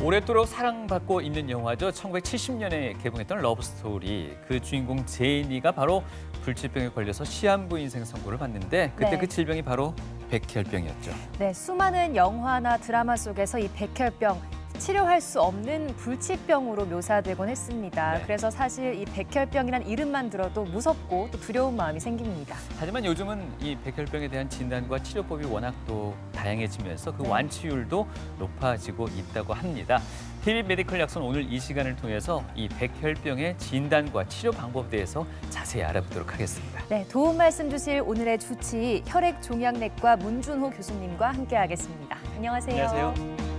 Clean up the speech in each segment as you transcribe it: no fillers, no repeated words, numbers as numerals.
오랫도록 사랑받고 있는 영화죠. 1970년에 개봉했던 러브스토리. 그 주인공 제인이가 바로 불치병에 걸려서 시한부 인생 선고를 받는데 그때 네. 그 질병이 바로 백혈병이었죠. 네, 수많은 영화나 드라마 속에서 이 백혈병 치료할 수 없는 불치병으로 묘사되곤 했습니다. 네. 그래서 사실 이 백혈병이란 이름만 들어도 무섭고 또 두려운 마음이 생깁니다. 하지만 요즘은 이 백혈병에 대한 진단과 치료법이 워낙 또 다양해지면서 그 네. 완치율도 높아지고 있다고 합니다. TV 메디컬 약선 오늘 이 시간을 통해서 이 백혈병의 진단과 치료 방법에 대해서 자세히 알아보도록 하겠습니다. 네, 도움 말씀 주실 오늘의 주치 혈액종양내과 문준호 교수님과 함께하겠습니다. 안녕하세요. 안녕하세요.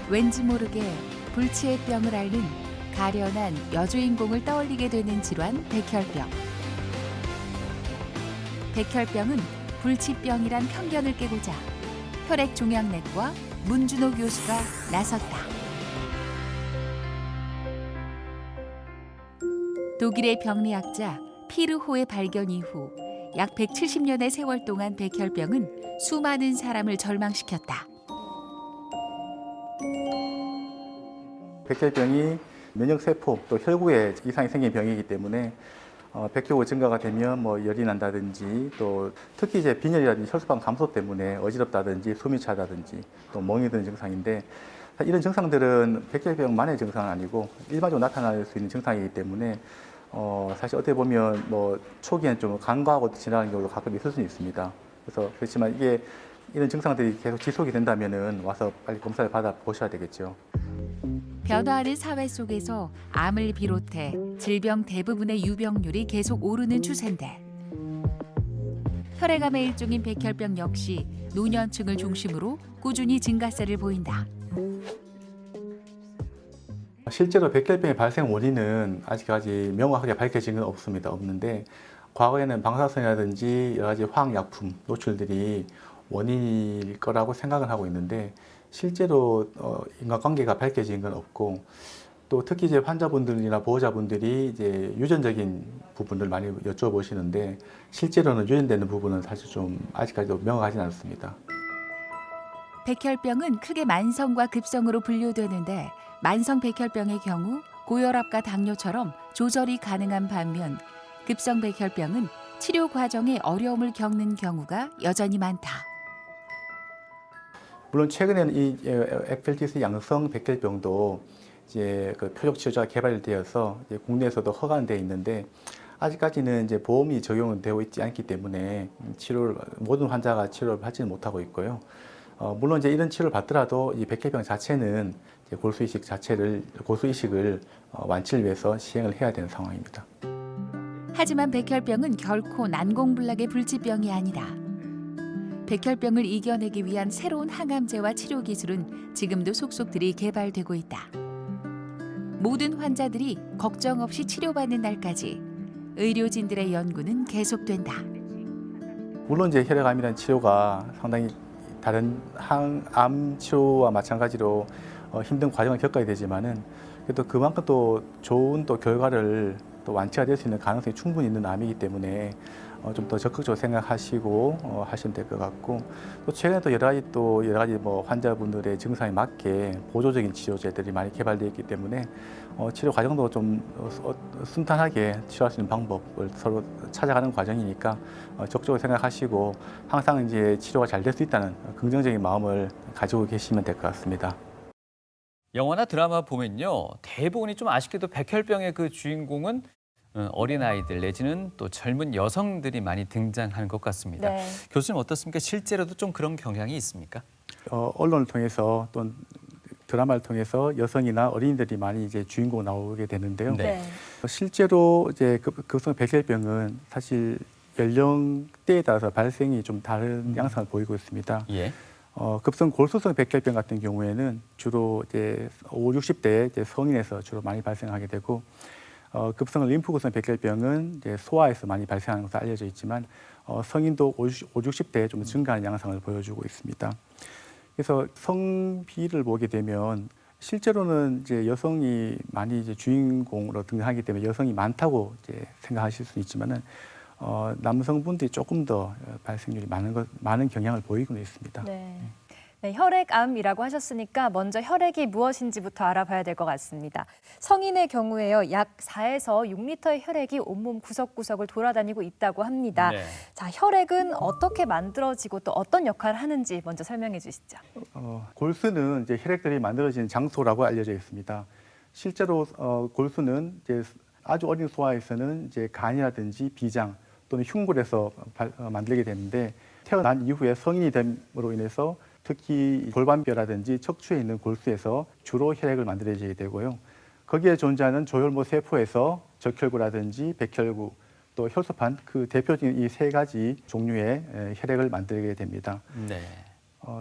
왠지 모르게 불치의 병을 앓는 가련한 여주인공을 떠올리게 되는 질환 백혈병. 백혈병은 불치병이란 편견을 깨고자 혈액종양내과 문준호 교수가 나섰다. 독일의 병리학자 피르호의 발견 이후 약 170년의 세월 동안 백혈병은 수많은 사람을 절망시켰다. 백혈병이 면역세포 또 혈구에 이상이 생긴 병이기 때문에 백혈구 증가가 되면 뭐 열이 난다든지 또 특히 이제 빈혈이라든지 혈소판 감소 때문에 어지럽다든지 숨이 차다든지 또 멍이 드는 증상인데 이런 증상들은 백혈병만의 증상은 아니고 일반적으로 나타날 수 있는 증상이기 때문에 사실 어떻게 보면 뭐 초기에는 좀 간과하고 지나가는 경우도 가끔 있을 수는 있습니다. 그래서 그렇지만 이런 증상들이 계속 지속이 된다면은 와서 빨리 검사를 받아 보셔야 되겠죠. 변화하는 사회 속에서 암을 비롯해 질병 대부분의 유병률이 계속 오르는 추세인데 혈액암의 일종인 백혈병 역시 노년층을 중심으로 꾸준히 증가세를 보인다. 실제로 백혈병의 발생 원인은 아직까지 명확하게 밝혀진 건 없는데 과거에는 방사선이라든지 여러 가지 화학약품 노출들이 원인일 거라고 생각을 하고 있는데 실제로 인과관계가 밝혀진 건 없고 또 특히 이제 환자분들이나 보호자분들이 이제 유전적인 부분들 많이 여쭤보시는데 실제로는 유전되는 부분은 사실 좀 아직까지도 명확하진 않습니다. 백혈병은 크게 만성과 급성으로 분류되는데 만성 백혈병의 경우 고혈압과 당뇨처럼 조절이 가능한 반면 급성 백혈병은 치료 과정에 어려움을 겪는 경우가 여전히 많다. 물론 최근에는 이 에펠티스 양성 백혈병도 이제 그 표적 치료제가 개발되어서 이제 국내에서도 허가돼 있는데 아직까지는 이제 보험이 적용되어 있지 않기 때문에 모든 환자가 치료를 받지는 못하고 있고요. 물론 이제 이런 치료를 받더라도 이 백혈병 자체는 이제 골수이식을 완치를 위해서 시행을 해야 되는 상황입니다. 하지만 백혈병은 결코 난공불락의 불치병이 아니다. 백혈병을 이겨내기 위한 새로운 항암제와 치료 기술은 지금도 속속들이 개발되고 있다. 모든 환자들이 걱정 없이 치료받는 날까지 의료진들의 연구는 계속된다. 물론 이제 혈액암이라는 치료가 상당히 다른 항암 치료와 마찬가지로 힘든 과정을 겪어야 되지만은 그래도 그만큼 또 좋은 또 결과를 또 완치가 될 수 있는 가능성이 충분히 있는 암이기 때문에 좀 더 적극적으로 생각하시고 하시면 될 것 같고 또 최근에 또 여러 가지 뭐 환자분들의 증상에 맞게 보조적인 치료제들이 많이 개발되어 있기 때문에 치료 과정도 좀 순탄하게 치료할 수 있는 방법을 서로 찾아가는 과정이니까 적극적으로 생각하시고 항상 이제 치료가 잘 될 수 있다는 긍정적인 마음을 가지고 계시면 될 것 같습니다. 영화나 드라마 보면요. 대부분이 좀 아쉽게도 백혈병의 그 주인공은 어린아이들 내지는 또 젊은 여성들이 많이 등장하는 것 같습니다. 네. 교수님 어떻습니까? 실제로도 좀 그런 경향이 있습니까? 언론을 통해서 또 드라마를 통해서 여성이나 어린이들이 많이 이제 주인공 나오게 되는데요. 네. 네. 실제로 이제 급성 백혈병은 사실 연령대에 따라서 발생이 좀 다른 양상을 보이고 있습니다. 예. 급성 골수성 백혈병 같은 경우에는 주로 이제 5, 60대 이제 성인에서 주로 많이 발생하게 되고, 급성 림프구성 백혈병은 이제 소아에서 많이 발생하는 것으로 알려져 있지만, 성인도 5, 60대에 좀 증가하는 양상을 보여주고 있습니다. 그래서 성비를 보게 되면 실제로는 이제 여성이 많이 이제 주인공으로 등장하기 때문에 여성이 많다고 이제 생각하실 수는 있지만은 남성분들이 조금 더 발생률이 많은 경향을 보이고 있습니다. 네. 네, 혈액암이라고 하셨으니까 먼저 혈액이 무엇인지부터 알아봐야 될 것 같습니다. 성인의 경우에요, 약 4에서 6리터의 혈액이 온몸 구석구석을 돌아다니고 있다고 합니다. 네. 자, 혈액은 어떻게 만들어지고 또 어떤 역할을 하는지 먼저 설명해 주시죠. 골수는 이제 혈액들이 만들어지는 장소라고 알려져 있습니다. 실제로 골수는 이제 아주 어린 소아에서는 이제 간이라든지 비장 또는 흉골에서 만들게 되는데, 태어난 이후에 성인이 됨으로 인해서 특히 골반뼈라든지 척추에 있는 골수에서 주로 혈액을 만들어지게 되고요. 거기에 존재하는 조혈모 세포에서 적혈구라든지 백혈구 또 혈소판, 그 대표적인 이 세 가지 종류의 혈액을 만들게 됩니다. 네.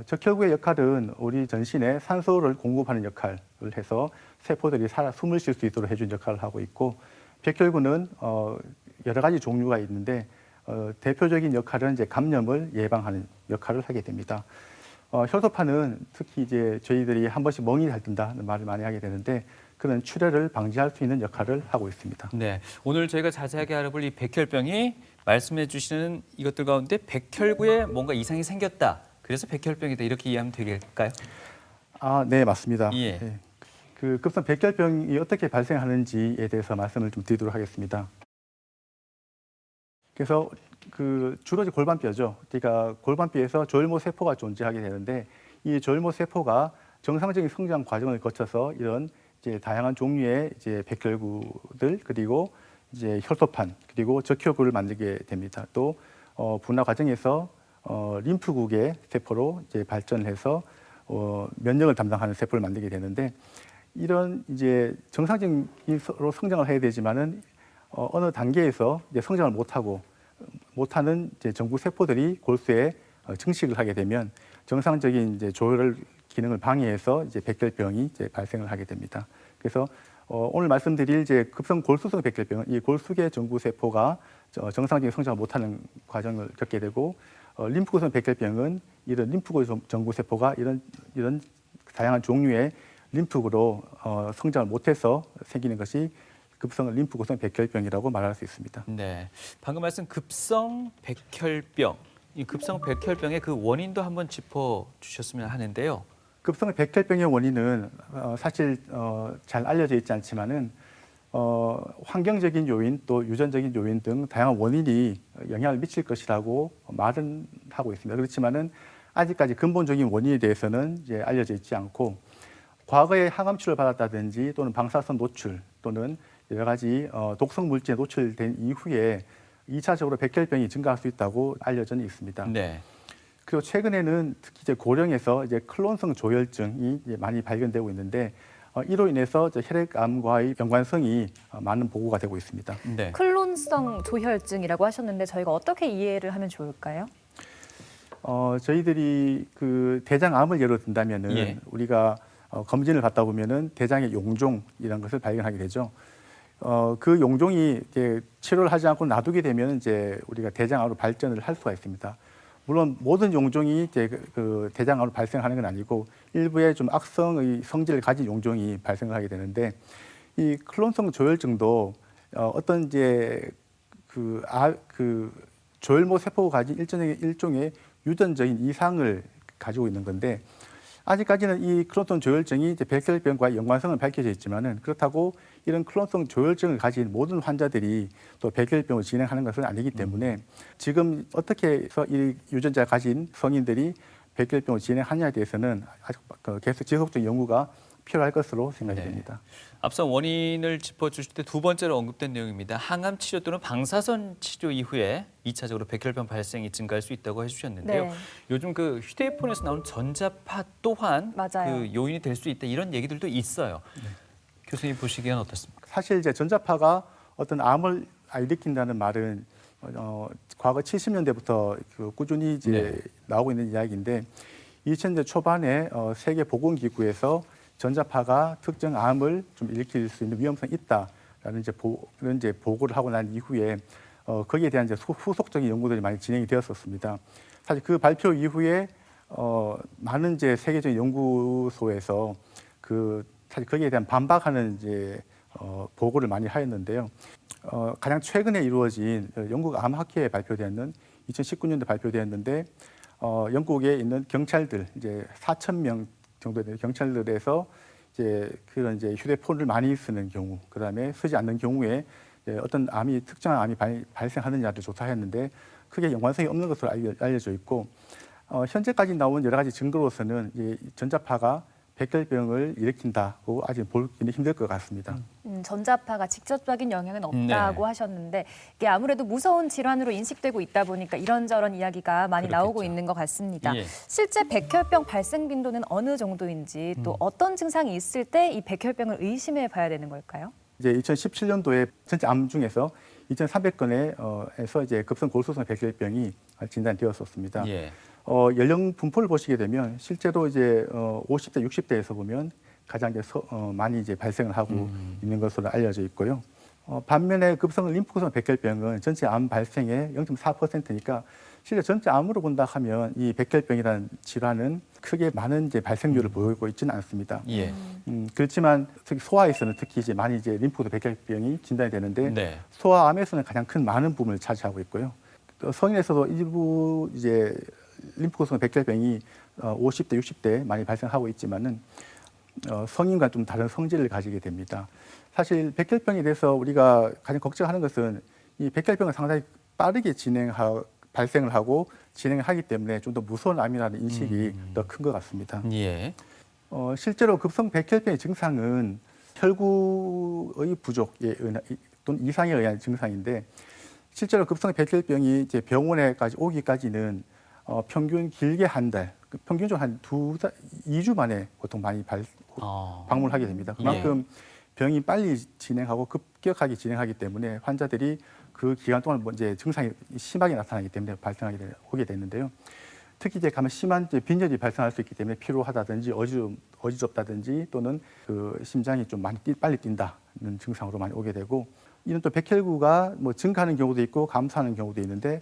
적혈구의 역할은 우리 전신에 산소를 공급하는 역할을 해서 세포들이 숨을 쉴 수 있도록 해준 역할을 하고 있고, 백혈구는 여러 가지 종류가 있는데 대표적인 역할은 이제 감염을 예방하는 역할을 하게 됩니다. 혈소판은 특히 이제 저희들이 한 번씩 멍이 잘 든다는 말을 많이 하게 되는데, 그런 출혈을 방지할 수 있는 역할을 하고 있습니다. 네. 오늘 저희가 자세하게 알아볼 이 백혈병이 말씀해 주시는 이것들 가운데 백혈구에 뭔가 이상이 생겼다, 그래서 백혈병이다, 이렇게 이해하면 되겠까요? 네, 맞습니다. 예. 네. 그 급성 백혈병이 어떻게 발생하는지에 대해서 말씀을 좀 드리도록 하겠습니다. 그래서 주로 이제 골반뼈죠. 그러니까 골반뼈에서 조혈모 세포가 존재하게 되는데, 이 조혈모 세포가 정상적인 성장 과정을 거쳐서 이런 이제 다양한 종류의 이제 백혈구들, 그리고 이제 혈소판, 그리고 적혈구를 만들게 됩니다. 또 분화 과정에서 림프국의 세포로 이제 발전해서 면역을 담당하는 세포를 만들게 되는데, 이런 이제 정상적으로 성장을 해야 되지만은 어느 단계에서 이제 성장을 못하는 이제 정부 세포들이 골수에 증식을 하게 되면 정상적인 이제 조혈 기능을 방해해서 이제 백혈병이 이제 발생을 하게 됩니다. 그래서 오늘 말씀드릴 이제 급성 골수성 백혈병은 이 골수계 정부 세포가 정상적인 성장을 못하는 과정을 겪게 되고, 림프구성 백혈병은 이런 림프구 정부 세포가 이런 다양한 종류의 림프구로 성장을 못해서 생기는 것이 급성 림프구성 백혈병이라고 말할 수 있습니다. 네. 방금 말씀 급성 백혈병, 이 급성 백혈병의 그 원인도 한번 짚어 주셨으면 하는데요. 급성 백혈병의 원인은 사실 잘 알려져 있지 않지만은 환경적인 요인 또 유전적인 요인 등 다양한 원인이 영향을 미칠 것이라고 말은 하고 있습니다. 그렇지만은 아직까지 근본적인 원인에 대해서는 이제 알려져 있지 않고, 과거에 항암 치료를 받았다든지 또는 방사선 노출 또는 여러 가지 독성 물질에 노출된 이후에 2차적으로 백혈병이 증가할 수 있다고 알려져 있습니다. 네. 그리고 최근에는 특히 이제 고령에서 이제 클론성 조혈증이 이제 많이 발견되고 있는데, 이로 인해서 혈액암과의 연관성이 많은 보고가 되고 있습니다. 네. 클론성 조혈증이라고 하셨는데 저희가 어떻게 이해를 하면 좋을까요? 저희들이 그 대장암을 예로 든다면은 예. 우리가 검진을 받다 보면은 대장의 용종이라는 것을 발견하게 되죠. 그 용종이 이제 치료를 하지 않고 놔두게 되면 이제 우리가 대장암으로 발전을 할 수가 있습니다. 물론 모든 용종이 이제 그 대장암으로 발생하는 건 아니고, 일부의 좀 악성의 성질을 가진 용종이 발생을 하게 되는데, 이 클론성 조혈증도 어떤 이제 그 조혈모 세포가 가진 일종의 유전적인 이상을 가지고 있는 건데, 아직까지는 이 클론성 조혈증이 이제 백혈병과 연관성은 밝혀져 있지만은, 그렇다고 이런 클론성 조혈증을 가진 모든 환자들이 또 백혈병을 진행하는 것은 아니기 때문에 지금 어떻게 해서 이 유전자를 가진 성인들이 백혈병을 진행하냐에 대해서는 아직 계속 지속적인 연구가 필요할 것으로 생각이 됩니다. 앞서 원인을 짚어주실 때 두 번째로 언급된 내용입니다. 항암 치료 또는 방사선 치료 이후에 2차적으로 백혈병 발생이 증가할 수 있다고 해주셨는데요. 네. 요즘 그 휴대폰에서 나오는 전자파 또한 맞아요. 그 요인이 될 수 있다, 이런 얘기들도 있어요. 교수님 보시기엔 어떻습니까? 사실 이제 전자파가 어떤 암을 일으킨다는 말은 과거 70년대부터 꾸준히 이제 네. 나오고 있는 이야기인데 2000년대 초반에 세계 보건기구에서 전자파가 특정 암을 좀 일으킬 수 있는 위험성이 있다라는 그런 이제 보고를 하고 난 이후에 거기에 대한 이제 후속적인 연구들이 많이 진행이 되었었습니다. 사실 그 발표 이후에 많은 이제 세계적인 연구소에서 사실 거기에 대한 반박하는 이제 보고를 많이 하였는데요. 가장 최근에 이루어진 영국 암학회에 발표되었는 2019년도에 발표되었는데 영국에 있는 경찰들 이제 4,000명 정도 되는 경찰들에서 이제 그런 이제 휴대폰을 많이 쓰는 경우, 그다음에 쓰지 않는 경우에 어떤 특정한 암이 발생하느냐를 조사했는데 크게 연관성이 없는 것으로 알려져 있고 현재까지 나온 여러 가지 증거로서는 이 전자파가 백혈병을 일으킨다고 아직 보기는 힘들 것 같습니다. 전자파가 직접적인 영향은 없다고 하셨는데 이게 아무래도 무서운 질환으로 인식되고 있다 보니까 이런저런 이야기가 많이 그렇겠죠. 나오고 있는 것 같습니다. 예. 실제 백혈병 발생 빈도는 어느 정도인지 또 어떤 증상이 있을 때 이 백혈병을 의심해 봐야 되는 걸까요? 이제 2017년도에 전체 암 중에서 2,300건에서 이제 급성 골수성 백혈병이 진단되었었습니다. 예. 연령 분포를 보시게 되면 실제로 이제 50대, 60대에서 보면 가장 이제 많이 이제 발생을 하고 있는 것으로 알려져 있고요. 반면에 급성 림프구성 백혈병은 전체 암 발생의 0.4%니까 실제 전체 암으로 본다 하면 이 백혈병이라는 질환은 크게 많은 이제 발생률을 보이고 있지는 않습니다. 예. 그렇지만 특히 소아에서는 특히 이제 많이 이제 림프구성 백혈병이 진단이 되는데 네. 소아암에서는 가장 큰 많은 부분을 차지하고 있고요. 또 성인에서도 일부 이제 림프구성 백혈병이 50대, 60대 많이 발생하고 있지만은 성인과 좀 다른 성질을 가지게 됩니다. 사실 백혈병에 대해서 우리가 가장 걱정하는 것은 이 백혈병은 상당히 빠르게 발생을 하고 진행을 하기 때문에 좀 더 무서운 암이라는 인식이 더 큰 것 같습니다. 예. 실제로 급성 백혈병의 증상은 혈구의 부족에 또는 이상에 의한 증상인데 실제로 급성 백혈병이 이제 병원에까지 오기까지는 평균 길게 한 달, 평균적으로 한 2주 만에 보통 많이 방문을 하게 됩니다. 그만큼 병이 빨리 진행하고 급격하게 진행하기 때문에 환자들이 그 기간 동안 이제 증상이 심하게 나타나기 때문에 오게 되는데요. 특히 이제 가면 심한 빈혈이 발생할 수 있기 때문에 피로하다든지 어지럽다든지 또는 그 심장이 좀 많이 빨리 뛴다는 증상으로 많이 오게 되고 이런 또 백혈구가 뭐 증가하는 경우도 있고 감소하는 경우도 있는데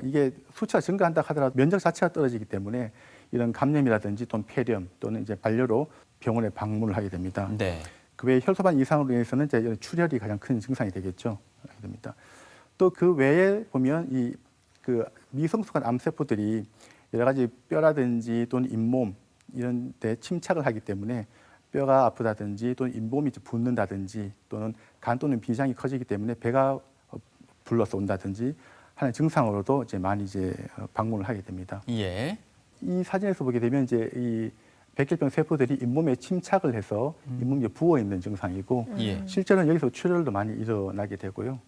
이게 수치가 증가한다 하더라도 면적 자체가 떨어지기 때문에 이런 감염이라든지 또는 폐렴 또는 이제 발열로 병원에 방문을 하게 됩니다. 네. 그 외에 혈소반 이상으로 인해서는 이제 이런 출혈이 가장 큰 증상이 되겠죠. 하게 됩니다. 또 그 외에 보면 이 그 미성숙한 암세포들이 여러 가지 뼈라든지 또는 잇몸 이런 데 침착을 하기 때문에 뼈가 아프다든지 또는 잇몸이 붓는다든지 또는 간 또는 비장이 커지기 때문에 배가 불러서 온다든지 하는 증상으로도 이제 많이 이제 방문을 하게 됩니다. 예. 이 사진에서 보게 되면 이제 이 백혈병 세포들이 잇몸에 침착을 해서 잇몸이 부어 있는 증상이고 예. 실제로는 여기서 출혈도 많이 일어나게 되고요.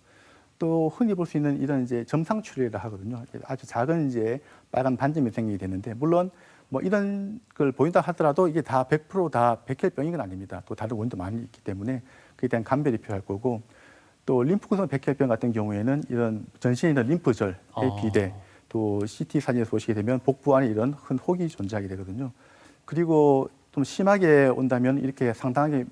또 흔히 볼 수 있는 이런 이제 점상 출혈이라 하거든요. 아주 작은 이제 빨간 반점이 생기게 되는데 물론 뭐 이런 걸 보인다 하더라도 이게 다 100% 백혈병인 건 아닙니다. 또 다른 원인도 많이 있기 때문에 그에 대한 감별이 필요할 거고 또 림프구성 백혈병 같은 경우에는 이런 전신에 있는 림프절에 비대 또 CT 사진에서 보시게 되면 복부 안에 이런 큰 혹이 존재하게 되거든요. 그리고 좀 심하게 온다면 이렇게 상당하게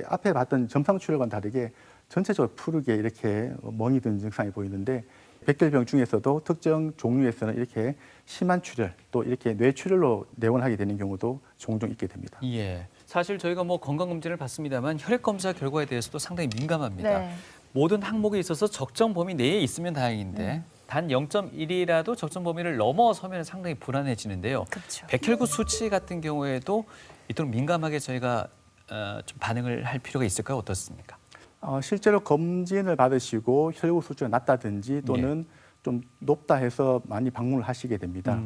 앞에 봤던 점상 출혈과는 다르게 전체적으로 푸르게 이렇게 멍이 든 증상이 보이는데 백혈병 중에서도 특정 종류에서는 이렇게 심한 출혈 또 이렇게 뇌출혈로 내원하게 되는 경우도 종종 있게 됩니다. 예. 사실 저희가 뭐 건강검진을 받습니다만 혈액 검사 결과에 대해서도 상당히 민감합니다. 네. 모든 항목에 있어서 적정 범위 내에 있으면 다행인데 단 0.1이라도 적정 범위를 넘어서면 상당히 불안해지는데요. 그렇죠. 백혈구 수치 같은 경우에도 이토록 민감하게 저희가 좀 반응을 할 필요가 있을까요? 어떻습니까? 실제로 검진을 받으시고 혈구 수치가 낮다든지 또는 좀 높다 해서 많이 방문을 하시게 됩니다.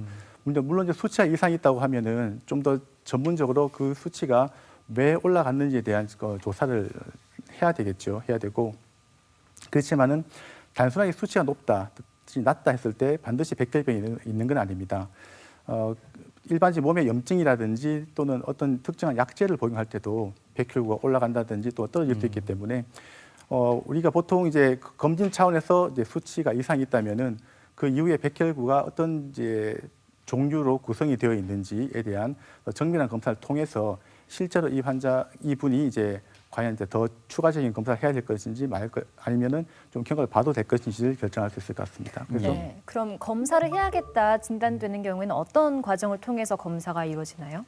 물론 이제 수치가 이상이 있다고 하면은 좀 더 전문적으로 그 수치가 왜 올라갔는지에 대한 조사를 해야 되겠죠. 해야 되고 그렇지만은 단순하게 수치가 낮다 했을 때 반드시 백혈병이 있는 건 아닙니다. 일반적인 몸의 염증이라든지 또는 어떤 특정한 약제를 복용할 때도 백혈구가 올라간다든지 또 떨어질 수 있기 때문에 우리가 보통 이제 검진 차원에서 이제 수치가 이상이 있다면은 그 이후에 백혈구가 어떤 이제 종류로 구성이 되어 있는지에 대한 정밀한 검사를 통해서 실제로 이분이 이제 과연 이제 더 추가적인 검사를 해야 될 것인지 아니면은 좀 경과를 봐도 될 것인지를 결정할 수 있을 것 같습니다. 그래서 네. 그럼 검사를 해야겠다 진단되는 경우에는 어떤 과정을 통해서 검사가 이루어지나요?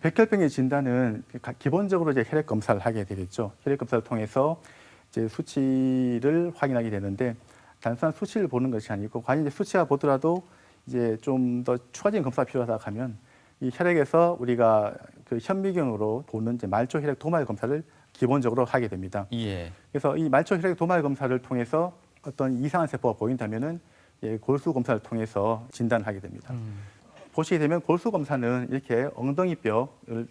백혈병의 진단은 기본적으로 이제 혈액 검사를 하게 되겠죠. 혈액 검사를 통해서 이제 수치를 확인하게 되는데 단순한 수치를 보는 것이 아니고 과연 이제 수치가 보더라도 이제 좀 더 추가적인 검사가 필요하다 하면 이 혈액에서 우리가 그 현미경으로 보는 이제 말초 혈액 도말 검사를 기본적으로 하게 됩니다. 예. 그래서 이 말초 혈액 도말 검사를 통해서 어떤 이상한 세포가 보인다면은 골수 검사를 통해서 진단을 하게 됩니다. 보시게 되면 골수 검사는 이렇게 엉덩이뼈를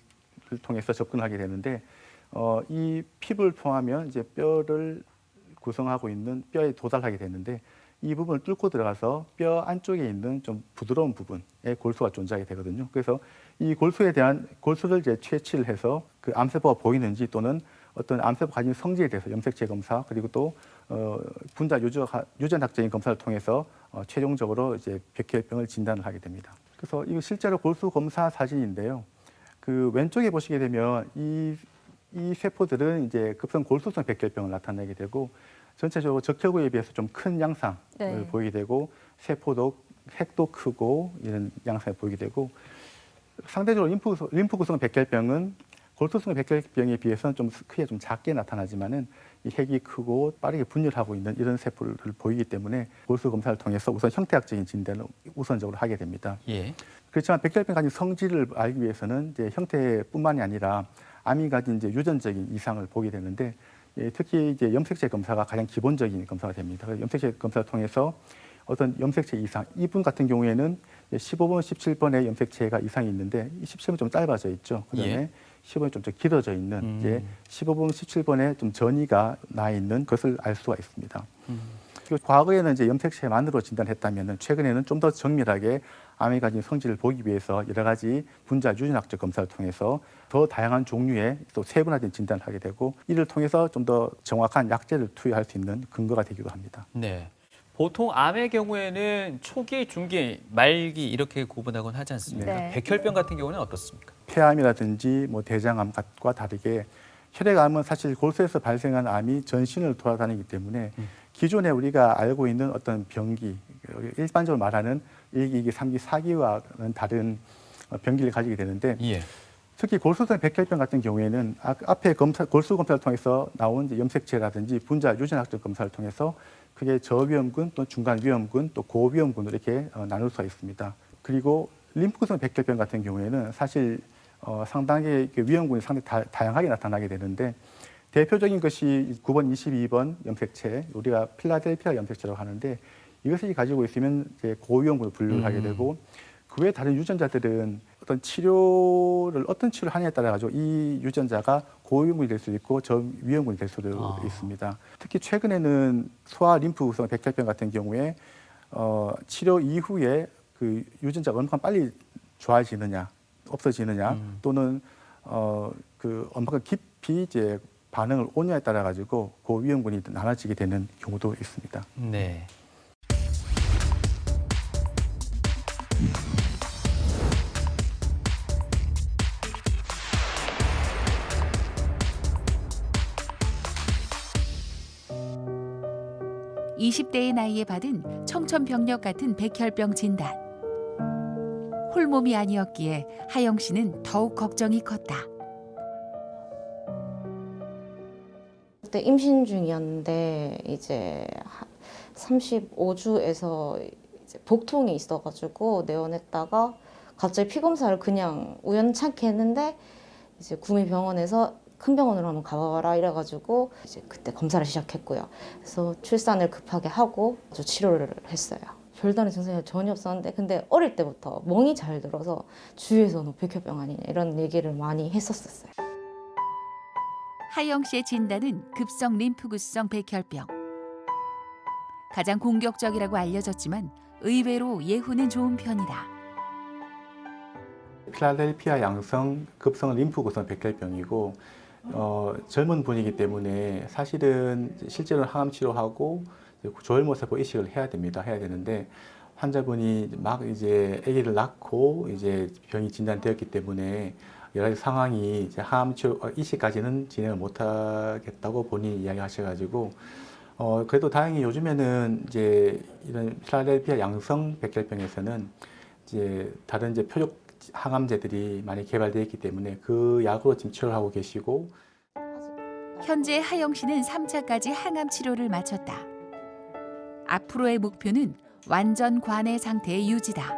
통해서 접근하게 되는데 이 피부를 통하면 이제 뼈를 구성하고 있는 뼈에 도달하게 되는데 이 부분을 뚫고 들어가서 뼈 안쪽에 있는 좀 부드러운 부분에 골수가 존재하게 되거든요. 그래서 이 골수에 대한 골수를 이제 채취를 해서 그 암세포가 보이는지 또는 어떤 암세포 가진 성질에 대해서 염색체 검사 그리고 또 분자 유전학적인 검사를 통해서 최종적으로 이제 백혈병을 진단을 하게 됩니다. 그래서 이거 실제로 골수 검사 사진인데요. 그 왼쪽에 보시게 되면 이 세포들은 이제 급성 골수성 백혈병을 나타내게 되고 전체적으로 적혈구에 비해서 좀 큰 양상을 네. 보이게 되고 세포도 색도 크고 이런 양상을 보이게 되고 상대적으로 림프 구성 백혈병은 골수성 백혈병에 비해서는 좀 크게 좀 작게 나타나지만은 이 핵이 크고 빠르게 분열하고 있는 이런 세포를 보이기 때문에 골수 검사를 통해서 우선 형태학적인 진단을 우선적으로 하게 됩니다. 예. 그렇지만 백혈병 가진 성질을 알기 위해서는 이제 형태뿐만이 아니라 암이 가진 이제 유전적인 이상을 보게 되는데 특히 이제 염색체 검사가 가장 기본적인 검사가 됩니다. 염색체 검사를 통해서 어떤 염색체 이상, 이분 같은 경우에는 15번, 17번의 염색체가 이상이 있는데 17번 좀 짧아져 있죠. 그다음에 예. 15번이 좀 길어져 있는 이제 15번, 17번에 좀 전이가 나 있는 것을 알 수가 있습니다. 그리고 과거에는 이제 염색체만으로 진단했다면은 최근에는 좀 더 정밀하게 암이 가진 성질을 보기 위해서 여러 가지 분자 유전학적 검사를 통해서 더 다양한 종류의 또 세분화된 진단을 하게 되고 이를 통해서 좀 더 정확한 약제를 투여할 수 있는 근거가 되기도 합니다. 네. 보통 암의 경우에는 초기, 중기, 말기 이렇게 구분하곤 하지 않습니까? 네. 백혈병 같은 경우는 어떻습니까? 폐암이라든지 뭐 대장암과 다르게 혈액암은 사실 골수에서 발생한 암이 전신을 돌아다니기 때문에 기존에 우리가 알고 있는 어떤 병기, 일반적으로 말하는 1기, 2기, 3기, 4기와는 다른 병기를 가지게 되는데 예. 특히 골수성 백혈병 같은 경우에는 앞에 골수 검사를 통해서 나온 이제 염색체라든지 분자 유전학적 검사를 통해서 그게 저위험군 또 중간 위험군 또 고위험군으로 이렇게 나눌 수가 있습니다. 그리고 림프구성 백혈병 같은 경우에는 사실 상당히 위험군이 상당히 다양하게 나타나게 되는데 대표적인 것이 9번, 22번 염색체, 우리가 필라델피아 염색체라고 하는데 이것이 가지고 있으면 이제 고위험군으로 분류를 하게 되고 그 외 다른 유전자들은 어떤 어떤 치료를 하느냐에 따라 가지고 이 유전자가 고위험군이 될 수도 있고 저위험군이 될 수도 있습니다. 특히 최근에는 소아 림프구성 백혈병 같은 경우에 치료 이후에 그 유전자가 얼마큼 빨리 좋아지느냐, 없어지느냐, 또는 그 얼마큼 깊이 이제 반응을 오냐에 따라 가지고 고위험군이 나눠지게 되는 경우도 있습니다. 네. (20대의) 나이에 받은 청천벽력 같은 백혈병 진단. 홀몸이 아니었기에 하영 씨는 더욱 걱정이 컸다. 그때 임신 중이었는데 이제 35주에서 이제 복통이 있어가지고 내원했다가 갑자기 피 검사를 그냥 우연찮게 했는데 이제 구미병원에서 큰 병원으로 한번 가봐라 이래가지고 이제 그때 검사를 시작했고요. 그래서 출산을 급하게 하고 치료를 했어요. 별다른 증상이 전혀 없었는데 근데 어릴 때부터 멍이 잘 들어서 주위에서 너 백혈병 아니냐 이런 얘기를 많이 했었어요. 하영 씨의 진단은 급성 림프구성 백혈병. 가장 공격적이라고 알려졌지만 의외로 예후는 좋은 편이다. 필라델피아 양성 급성 림프구성 백혈병이고 젊은 분이기 때문에 사실은 실제로는 항암 치료하고 조혈모세포 이식을 해야 됩니다. 해야 되는데 환자분이 막 이제 아기를 낳고 이제 병이 진단되었기 때문에 여러 가지 상황이 이제 항암 치료 이식까지는 진행을 못하겠다고 본인이 이야기하셔가지고 그래도 다행히 요즘에는 이제 이런 필라델피아 양성 백혈병에서는 이제 다른 이제 표적 항암제들이 많이 개발되어 있기 때문에 그 약으로 지금 치료를 하고 계시고 현재 하영 씨는 3차까지 항암 치료를 마쳤다. 앞으로의 목표는 완전 관해 상태의 유지다.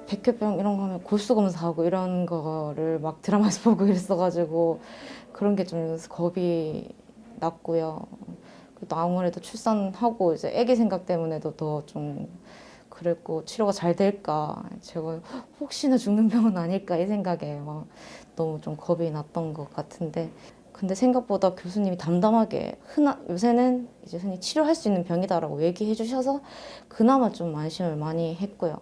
백혈병 이런 거 하면 골수 검사하고 이런 거를 막 드라마에서 보고 이랬어가지고 그런 게 좀 겁이 났고요. 또 아무래도 출산하고 이제 아기 생각 때문에도 더 좀 그랬고 치료가 잘 될까 제가 혹시나 죽는 병은 아닐까 이 생각에 막 너무 좀 겁이 났던 것 같은데 근데 생각보다 교수님이 담담하게 요새는 이제 흔히 치료할 수 있는 병이다라고 얘기해 주셔서 그나마 좀 안심을 많이 했고요.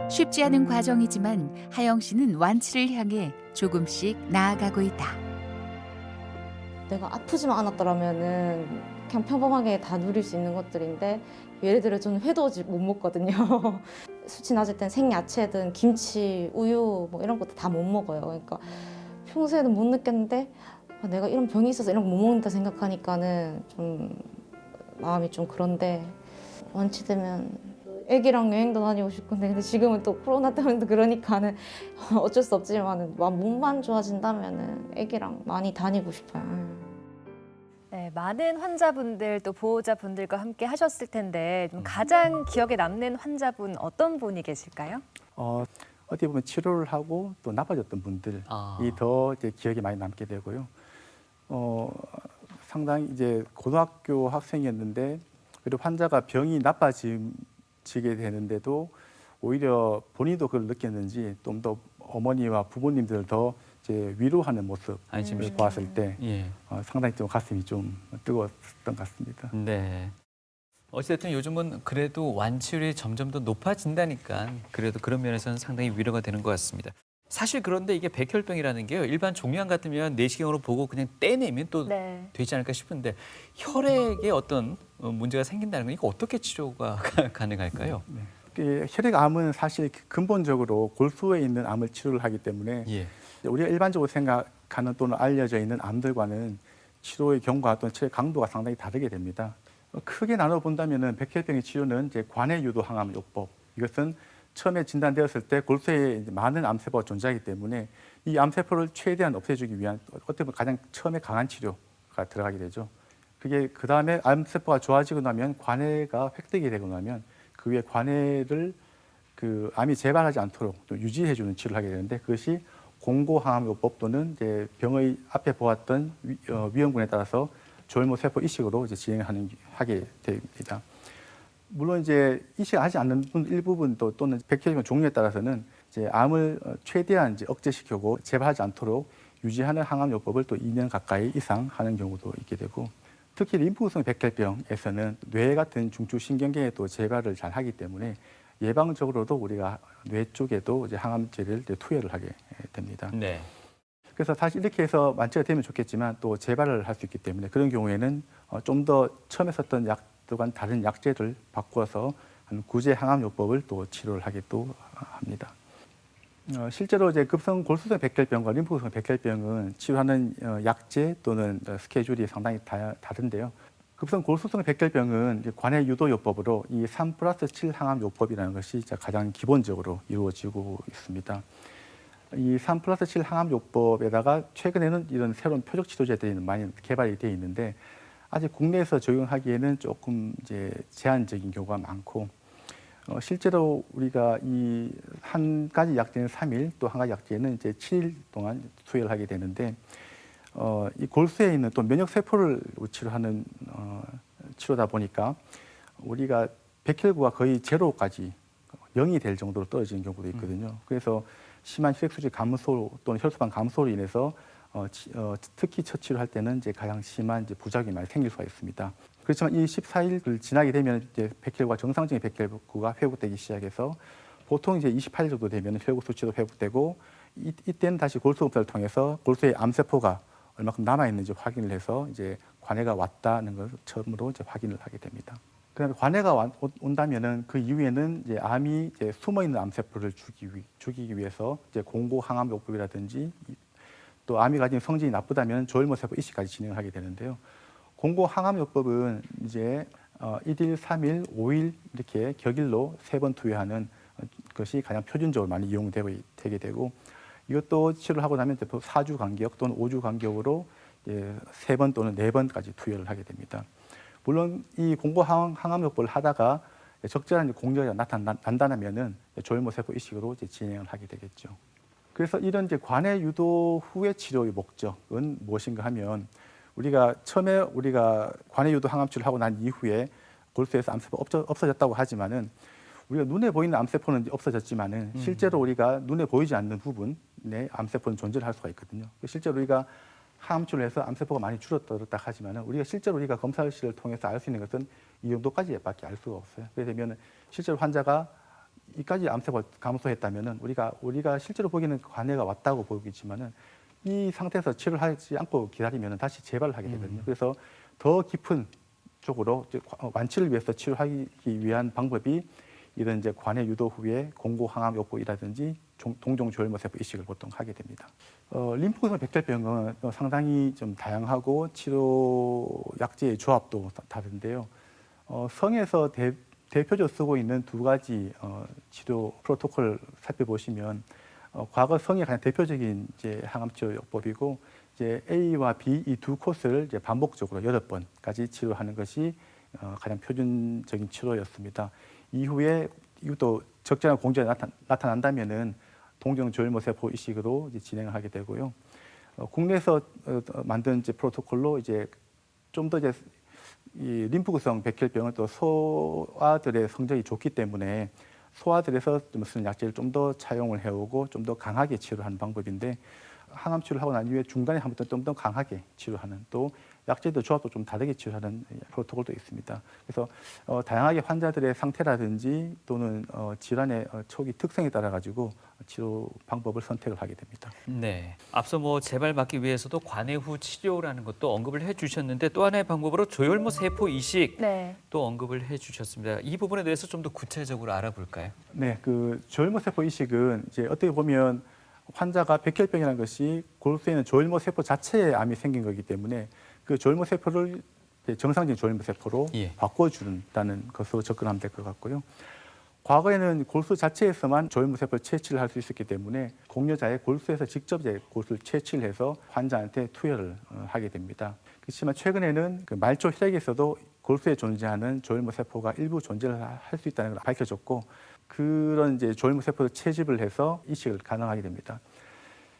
쉽지 않은 과정이지만 하영 씨는 완치를 향해 조금씩 나아가고 있다. 내가 아프지만 않았더라면은 그냥 평범하게 다 누릴 수 있는 것들인데 예를 들어 저는 회도 못 먹거든요. 수치 낮을 땐 생야채든 김치, 우유 뭐 이런 것도 다 못 먹어요. 그러니까 평소에는 못 느꼈는데 내가 이런 병이 있어서 이런 거 못 먹는다 생각하니까는 좀 마음이 좀 그런데 완치되면 애기랑 여행도 다니고 싶은데 근데 지금은 또 코로나 때문에 그러니까는 어쩔 수 없지만은 몸만 좋아진다면은 애기랑 많이 다니고 싶어요. 네, 많은 환자분들 또 보호자분들과 함께 하셨을 텐데 좀 가장 기억에 남는 환자분 어떤 분이 계실까요? 어떻게 보면 치료를 하고 또 나빠졌던 분들이 더 이제 기억에 많이 남게 되고요. 상당히 이제 고등학교 학생이었는데 그리고 환자가 병이 나빠지게 되는데도 오히려 본인도 그걸 느꼈는지 좀 더 어머니와 부모님들 더 이제 위로하는 모습을 안심시키는. 보았을 때 예. 상당히 좀 가슴이 좀 뜨거웠던 것 같습니다. 네. 어쨌든 요즘은 그래도 완치율이 점점 더 높아진다니까 그래도 그런 면에서는 상당히 위로가 되는 것 같습니다. 사실 그런데 이게 백혈병이라는 게요. 일반 종양 같으면 내시경으로 보고 그냥 떼내면 또 네. 되지 않을까 싶은데 혈액에 어떤 문제가 생긴다는 건 이거 어떻게 치료가 가능할까요? 네. 혈액암은 사실 근본적으로 골수에 있는 암을 치료를 하기 때문에 예. 우리가 일반적으로 생각하는 또는 알려져 있는 암들과는 치료의 경과 또는 치료의 강도가 상당히 다르게 됩니다. 크게 나눠 본다면은 백혈병의 치료는 이제 관해 유도 항암 요법. 이것은 처음에 진단되었을 때 골수에 이제 많은 암세포가 존재하기 때문에 이 암세포를 최대한 없애주기 위한 어떻게 보면 가장 처음에 강한 치료가 들어가게 되죠. 그게 그 다음에 암세포가 좋아지고 나면 관해가 획득이 되고 나면 그 위에 관해를 그 암이 재발하지 않도록 또 유지해주는 치료를 하게 되는데 그것이 공고항암요법 또는 이제 병의 앞에 보았던 위험군에 따라서 조혈모세포 이식으로 이제 하게 됩니다. 물론 이제 이식하지 않는 일부분 또는 백혈병 종류에 따라서는 이제 암을 최대한 이제 억제시키고 재발하지 않도록 유지하는 항암요법을 또 2년 가까이 이상 하는 경우도 있게 되고 특히 림프구성 백혈병에서는 뇌 같은 중추신경계에 또 재발을 잘 하기 때문에 예방적으로도 우리가 뇌 쪽에도 이제 항암제를 이제 투여를 하게 됩니다. 네. 그래서 사실 이렇게 해서 완치가 되면 좋겠지만 또 재발을 할 수 있기 때문에 그런 경우에는 좀 더 처음에 썼던 약들과는 다른 약제를 바꿔서 구제 항암요법을 또 치료를 하게 또 합니다. 실제로 이제 급성 골수성 백혈병과 림프구성 백혈병은 치료하는 약제 또는 스케줄이 상당히 다른데요. 급성 골수성 백혈병은 관해 유도요법으로 이 3+7 항암요법이라는 것이 가장 기본적으로 이루어지고 있습니다. 이 3+7 항암요법에다가 최근에는 이런 새로운 표적 치료제들이 많이 개발이 되어 있는데 아직 국내에서 적용하기에는 조금 이제 제한적인 경우가 많고 실제로 우리가 이 한 가지 약제는 3일 또 한 가지 약제는 이제 7일 동안 투여를 하게 되는데 이 골수에 있는 또 면역 세포를 치료하는 치료다 보니까 우리가 백혈구가 거의 제로까지 0이 될 정도로 떨어지는 경우도 있거든요. 그래서 심한 혈액수지 감소 또는 혈소판 감소로 인해서 특히 첫 치료할 때는 이제 가장 심한 이제 부작용이 많이 생길 수가 있습니다. 그렇지만 이 14일을 지나게 되면 이제 백혈구가 정상적인 백혈구가 회복되기 시작해서 보통 이제 28일 정도 되면 혈구 수치도 회복되고 이때는 다시 골수 검사를 통해서 골수의 암세포가 얼마큼 남아 있는지 확인을 해서 이제 관해가 왔다는 걸 처음으로 이제 확인을 하게 됩니다. 그다음에 관해가 온다면은 그 이후에는 이제 암이 이제 숨어 있는 암세포를 죽이기 위해서 이제 공고 항암 요법이라든지 또 암이 가진 성질이 나쁘다면 조혈모세포 이식까지 진행을 하게 되는데요. 공고 항암 요법은 이제 1일, 3일, 5일 이렇게 격일로 3번 투여하는 것이 가장 표준적으로 많이 이용되게 되고 이것도 치료를 하고 나면 4주 간격 또는 5주 간격으로 3번 또는 4번까지 투여를 하게 됩니다. 물론 이 공고 항암요법을 하다가 적절한 공격이 나타난다면은 조혈모세포 이식으로 이제 진행을 하게 되겠죠. 그래서 이런 이제 관해 유도 후의 치료의 목적은 무엇인가 하면 우리가 처음에 관해 유도 항암 치료를 하고 난 이후에 골수에서 암세포가 없어졌다고 하지만은 우리가 눈에 보이는 암세포는 없어졌지만은 실제로 우리가 눈에 보이지 않는 부분에 암세포는 존재를 할 수가 있거든요. 실제로 우리가 항암 치료를 해서 암세포가 많이 줄었다 하지만은 우리가 실제로 검사실을 통해서 알 수 있는 것은 이 정도까지밖에 알 수가 없어요. 그렇게 되면 실제로 환자가 이까지 암세포가 감소했다면은 우리가 실제로 보기에는 관해가 왔다고 보이지만은 이 상태에서 치료를 하지 않고 기다리면은 다시 재발을 하게 되거든요. 그래서 더 깊은 쪽으로 완치를 위해서 치료하기 위한 방법이 이런 이제 관해 유도 후에 공고 항암 요법이라든지 동종 조혈모세포 이식을 보통 하게 됩니다. 림프구성 백혈병은 상당히 좀 다양하고 치료 약제의 조합도 다른데요. 성에서 대표적으로 쓰고 있는 2가지 치료 프로토콜을 살펴보시면 과거 성이 가장 대표적인 이제 항암 치료법이고 이제 A와 B 이 2 코스를 이제 반복적으로 8번까지 치료하는 것이 가장 표준적인 치료였습니다. 이후에 이것도 적절한 공격이 나타난다면은 동종 조혈모세포 이식으로 이제 진행을 하게 되고요. 국내에서 만든 이제 프로토콜로 이제 좀 더 이제 이 림프구성 백혈병은 또 소아들의 성적이 좋기 때문에 소아들에서 좀 쓰는 약제를 좀 더 차용을 해오고 좀 더 강하게 치료하는 방법인데 항암 치료를 하고 난 이후에 중간에 한 번 좀 더 강하게 치료하는 또 약제도 조합도 좀 다르게 치료하는 프로토콜도 있습니다. 그래서 다양하게 환자들의 상태라든지 또는 질환의 초기 특성에 따라 가지고 치료 방법을 선택을 하게 됩니다. 네. 앞서 뭐 재발 막기 위해서도 관해 후 치료라는 것도 언급을 해주셨는데 또 하나의 방법으로 조혈모세포 이식 네. 또 언급을 해주셨습니다. 이 부분에 대해서 좀 더 구체적으로 알아볼까요? 네, 그 조혈모세포 이식은 이제 어떻게 보면 환자가 백혈병이라는 것이 골수에 있는 조혈모세포 자체에 암이 생긴 거기 때문에 그 조혈모세포를 정상적인 조혈모세포로 예. 바꿔준다는 것으로 접근하면 될 것 같고요. 과거에는 골수 자체에서만 조혈모세포를 채취를 할 수 있었기 때문에 공여자의 골수에서 직접 이제 골수를 채취를 해서 환자한테 투여를 하게 됩니다. 그렇지만 최근에는 그 말초 혈액에서도 골수에 존재하는 조혈모세포가 일부 존재를 할 수 있다는 걸 밝혀졌고 그런 이제 조혈모세포를 채집을 해서 이식을 가능하게 됩니다.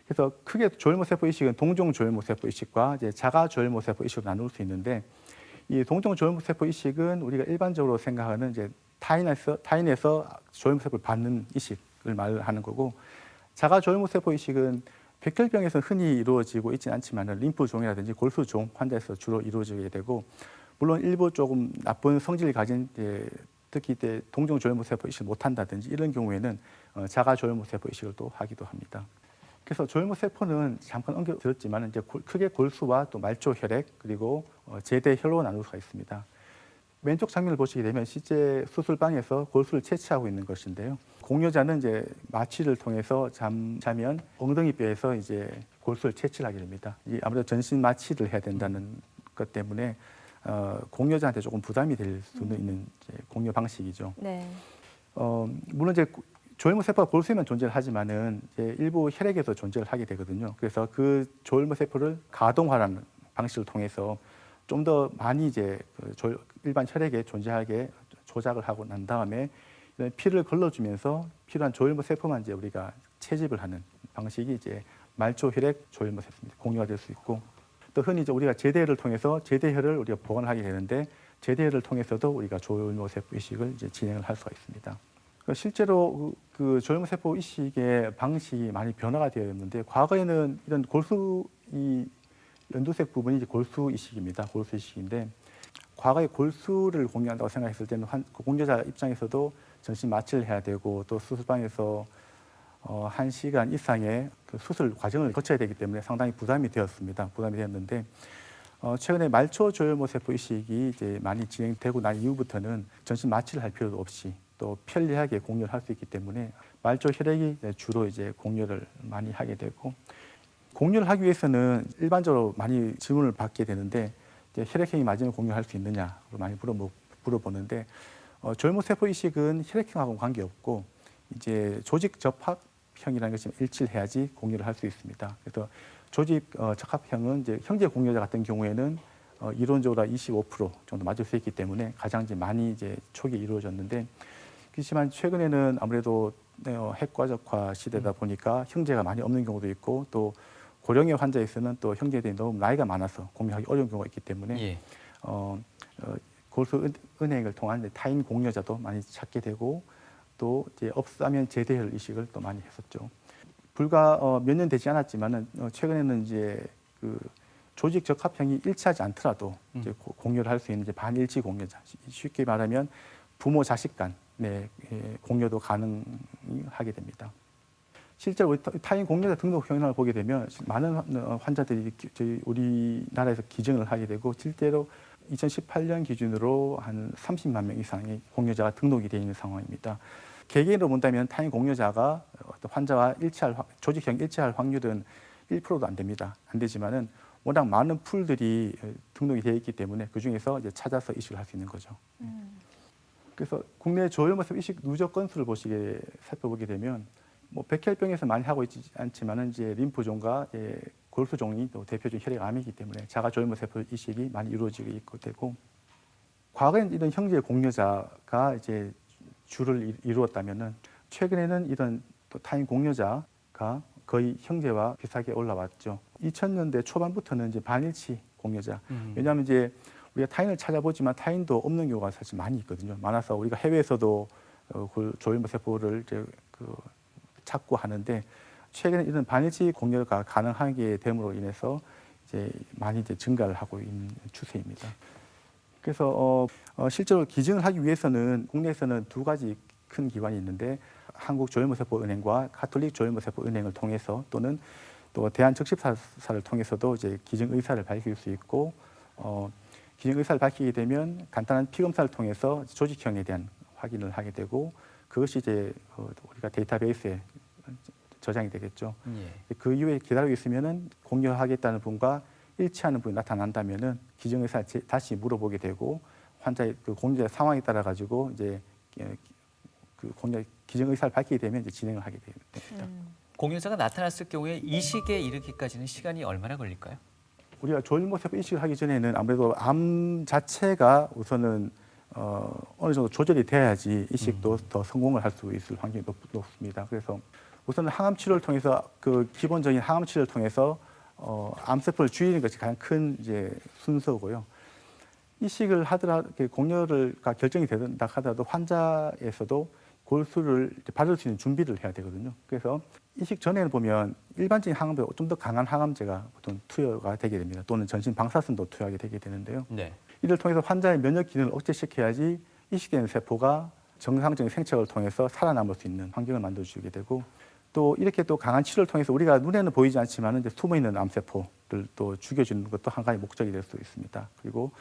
그래서 크게 조혈모세포 이식은 동종 조혈모세포 이식과 이제 자가 조혈모세포 이식으로 나눌 수 있는데 이 동종 조혈모세포 이식은 우리가 일반적으로 생각하는 이제 타인에서 조혈모세포를 받는 이식을 말하는 거고 자가 조혈모세포 이식은 백혈병에서 흔히 이루어지고 있지는 않지만 림프종이라든지 골수종 환자에서 주로 이루어지게 되고 물론 일부 조금 나쁜 성질을 가진 특히 동종 조혈모세포 이식을 못한다든지 이런 경우에는 자가 조혈모세포 이식을 또 하기도 합니다. 그래서 조혈모세포는 잠깐 언급드렸지만 이제 크게 골수와 또 말초 혈액 그리고 제대 혈로 나눌 수가 있습니다. 왼쪽 장면을 보시게 되면 실제 수술방에서 골수를 채취하고 있는 것인데요. 공여자는 이제 마취를 통해서 자면 엉덩이뼈에서 이제 골수를 채취를 하게 됩니다. 아무래도 전신 마취를 해야 된다는 것 때문에 공여자한테 조금 부담이 될 수는 있는 이제 공여 방식이죠. 네. 물론 이제 조혈모세포가 골수에만 존재를 하지만은 이제 일부 혈액에서 존재를 하게 되거든요. 그래서 그 조혈모세포를 가동화라는 방식을 통해서 좀 더 많이 이제 일반 혈액에 존재하게 조작을 하고 난 다음에 피를 걸러주면서 필요한 조혈모세포만 이제 우리가 채집을 하는 방식이 이제 말초 혈액 조혈모세포입니다. 공유가 될 수 있고 또 흔히 이제 우리가 제대혈을 통해서 제대혈을 우리가 보관하게 되는데 제대혈을 통해서도 우리가 조혈모세포 이식을 이제 진행을 할 수가 있습니다. 실제로 그 조혈모세포 이식의 방식이 많이 변화가 되어 있는데 과거에는 이런 골수 이 연두색 부분이 이제 골수 이식입니다. 골수 이식인데 과거에 골수를 공유한다고 생각했을 때는 그 공여자 입장에서도 전신 마취를 해야 되고 또 수술방에서 1시간 이상의 그 수술 과정을 거쳐야 되기 때문에 상당히 부담이 되었습니다. 부담이 되었는데 최근에 말초 조혈모 세포 이식이 이제 많이 진행되고 난 이후부터는 전신 마취를 할 필요도 없이 또 편리하게 공여를 할 수 있기 때문에 말초 혈액이 주로 이제 공여를 많이 하게 되고, 공여를 하기 위해서는 일반적으로 많이 질문을 받게 되는데 이제 혈액형이 맞으면 공여할 수 있느냐 많이 물어보는데 조혈모 세포 이식은 혈액형하고는 관계없고 이제 조직 접합형이라는 것이 일치를 해야지 공여를 할 수 있습니다. 그래서 조직 적합형은 이제 형제 공여자 같은 경우에는 이론적으로 25% 정도 맞을 수 있기 때문에 가장 이제 많이 이제 초기에 이루어졌는데, 그렇지만 최근에는 아무래도 핵과적화 시대다 보니까 형제가 많이 없는 경우도 있고 또 고령의 환자에서는 또 형제들이 너무 나이가 많아서 공유하기 어려운 경우가 있기 때문에 예. 골수 은행을 통한 타인 공여자도 많이 찾게 되고 또 이제 없으면 제대혈 이식을 또 많이 했었죠. 불과 몇 년 되지 않았지만은 최근에는 이제 그 조직 적합형이 일치하지 않더라도 이제 공여를 할 수 있는 이제 반일치 공여자, 쉽게 말하면 부모 자식 간의 공여도 가능하게 됩니다. 실제로 타인 공여자 등록 현황을 보게 되면 많은 환자들이 저희 우리나라에서 기증을 하게 되고 실제로 2018년 기준으로 한 30만 명 이상의 공여자가 등록이 되어 있는 상황입니다. 개개인으로 본다면 타인 공여자가 환자와 조직형 일치할 확률은 1%도 안 됩니다. 안 되지만은 워낙 많은 풀들이 등록이 되어 있기 때문에 그 중에서 이제 찾아서 이식을 할 수 있는 거죠. 그래서 국내 조혈모 세포 이식 누적 건수를 살펴보게 되면 뭐 백혈병에서 많이 하고 있지 않지만은 이제 림프종과 골수종이 또 대표적인 혈액암이기 때문에 자가 조혈모 세포 이식이 많이 이루어지고 있고 되고, 과거에는 이런 형제 공여자가 이제 주를 이루었다면은 최근에는 이런 또 타인 공여자가 거의 형제와 비슷하게 올라왔죠. 2000년대 초반부터는 이제 반일치 공여자. 왜냐하면 이제 우리가 타인을 찾아보지만 타인도 없는 경우가 사실 많이 있거든요. 많아서 우리가 해외에서도 조혈모 세포를 이제 찾고 하는데 최근에 이런 반일치 공여가 가능하게 됨으로 인해서 이제 많이 이제 증가를 하고 있는 추세입니다. 그래서 실제로 기증을 하기 위해서는 국내에서는 두 가지 큰 기관이 있는데 한국조혈모세포은행과 가톨릭 조혈모세포은행을 통해서 또는 또 대한적십사를 통해서도 이제 기증 의사를 밝힐 수 있고, 기증 의사를 밝히게 되면 간단한 피검사를 통해서 조직형에 대한 확인을 하게 되고 그것이 이제 우리가 데이터베이스에 저장이 되겠죠. 예. 그 이후에 기다리고 있으면은 공여하겠다는 분과 일치하는 분이 나타난다면은 기증 의사 다시 물어보게 되고 환자의 그 공여자 상황에 따라 가지고 이제 그 기증 의사를 밝히게 되면 이제 진행을 하게 됩니다. 공여자가 나타났을 경우에 이식에 이르기까지는 시간이 얼마나 걸릴까요? 우리가 조혈모 세포 이식을 하기 전에는 아무래도 암 자체가 우선은 어느 정도 조절이 돼야지 이식도 더 성공을 할 수 있을 확률이 높습니다. 그래서 우선은 항암 치료를 통해서 그 기본적인 항암 치료를 통해서 암세포를 죽이는 것이 가장 큰 이제 순서고요. 이식을 하더라도 공여가 결정이 된다 하더라도 환자에서도 골수를 받을 수 있는 준비를 해야 되거든요. 그래서 이식 전에는 보면 일반적인 항암보다 좀 더 강한 항암제가 보통 투여가 되게 됩니다. 또는 전신 방사선도 투여하게 되게 되는데요. 네. 이를 통해서 환자의 면역 기능을 억제시켜야지 이식된 세포가 정상적인 생착을 통해서 살아남을 수 있는 환경을 만들어주게 되고, 또 이렇게 또 강한 치료를 통해서 우리가 눈에는 보이지 않지만 이제 숨어 있는 암세포를 또 죽여주는 것도 한 가지 목적이 될 수 있습니다. 그리고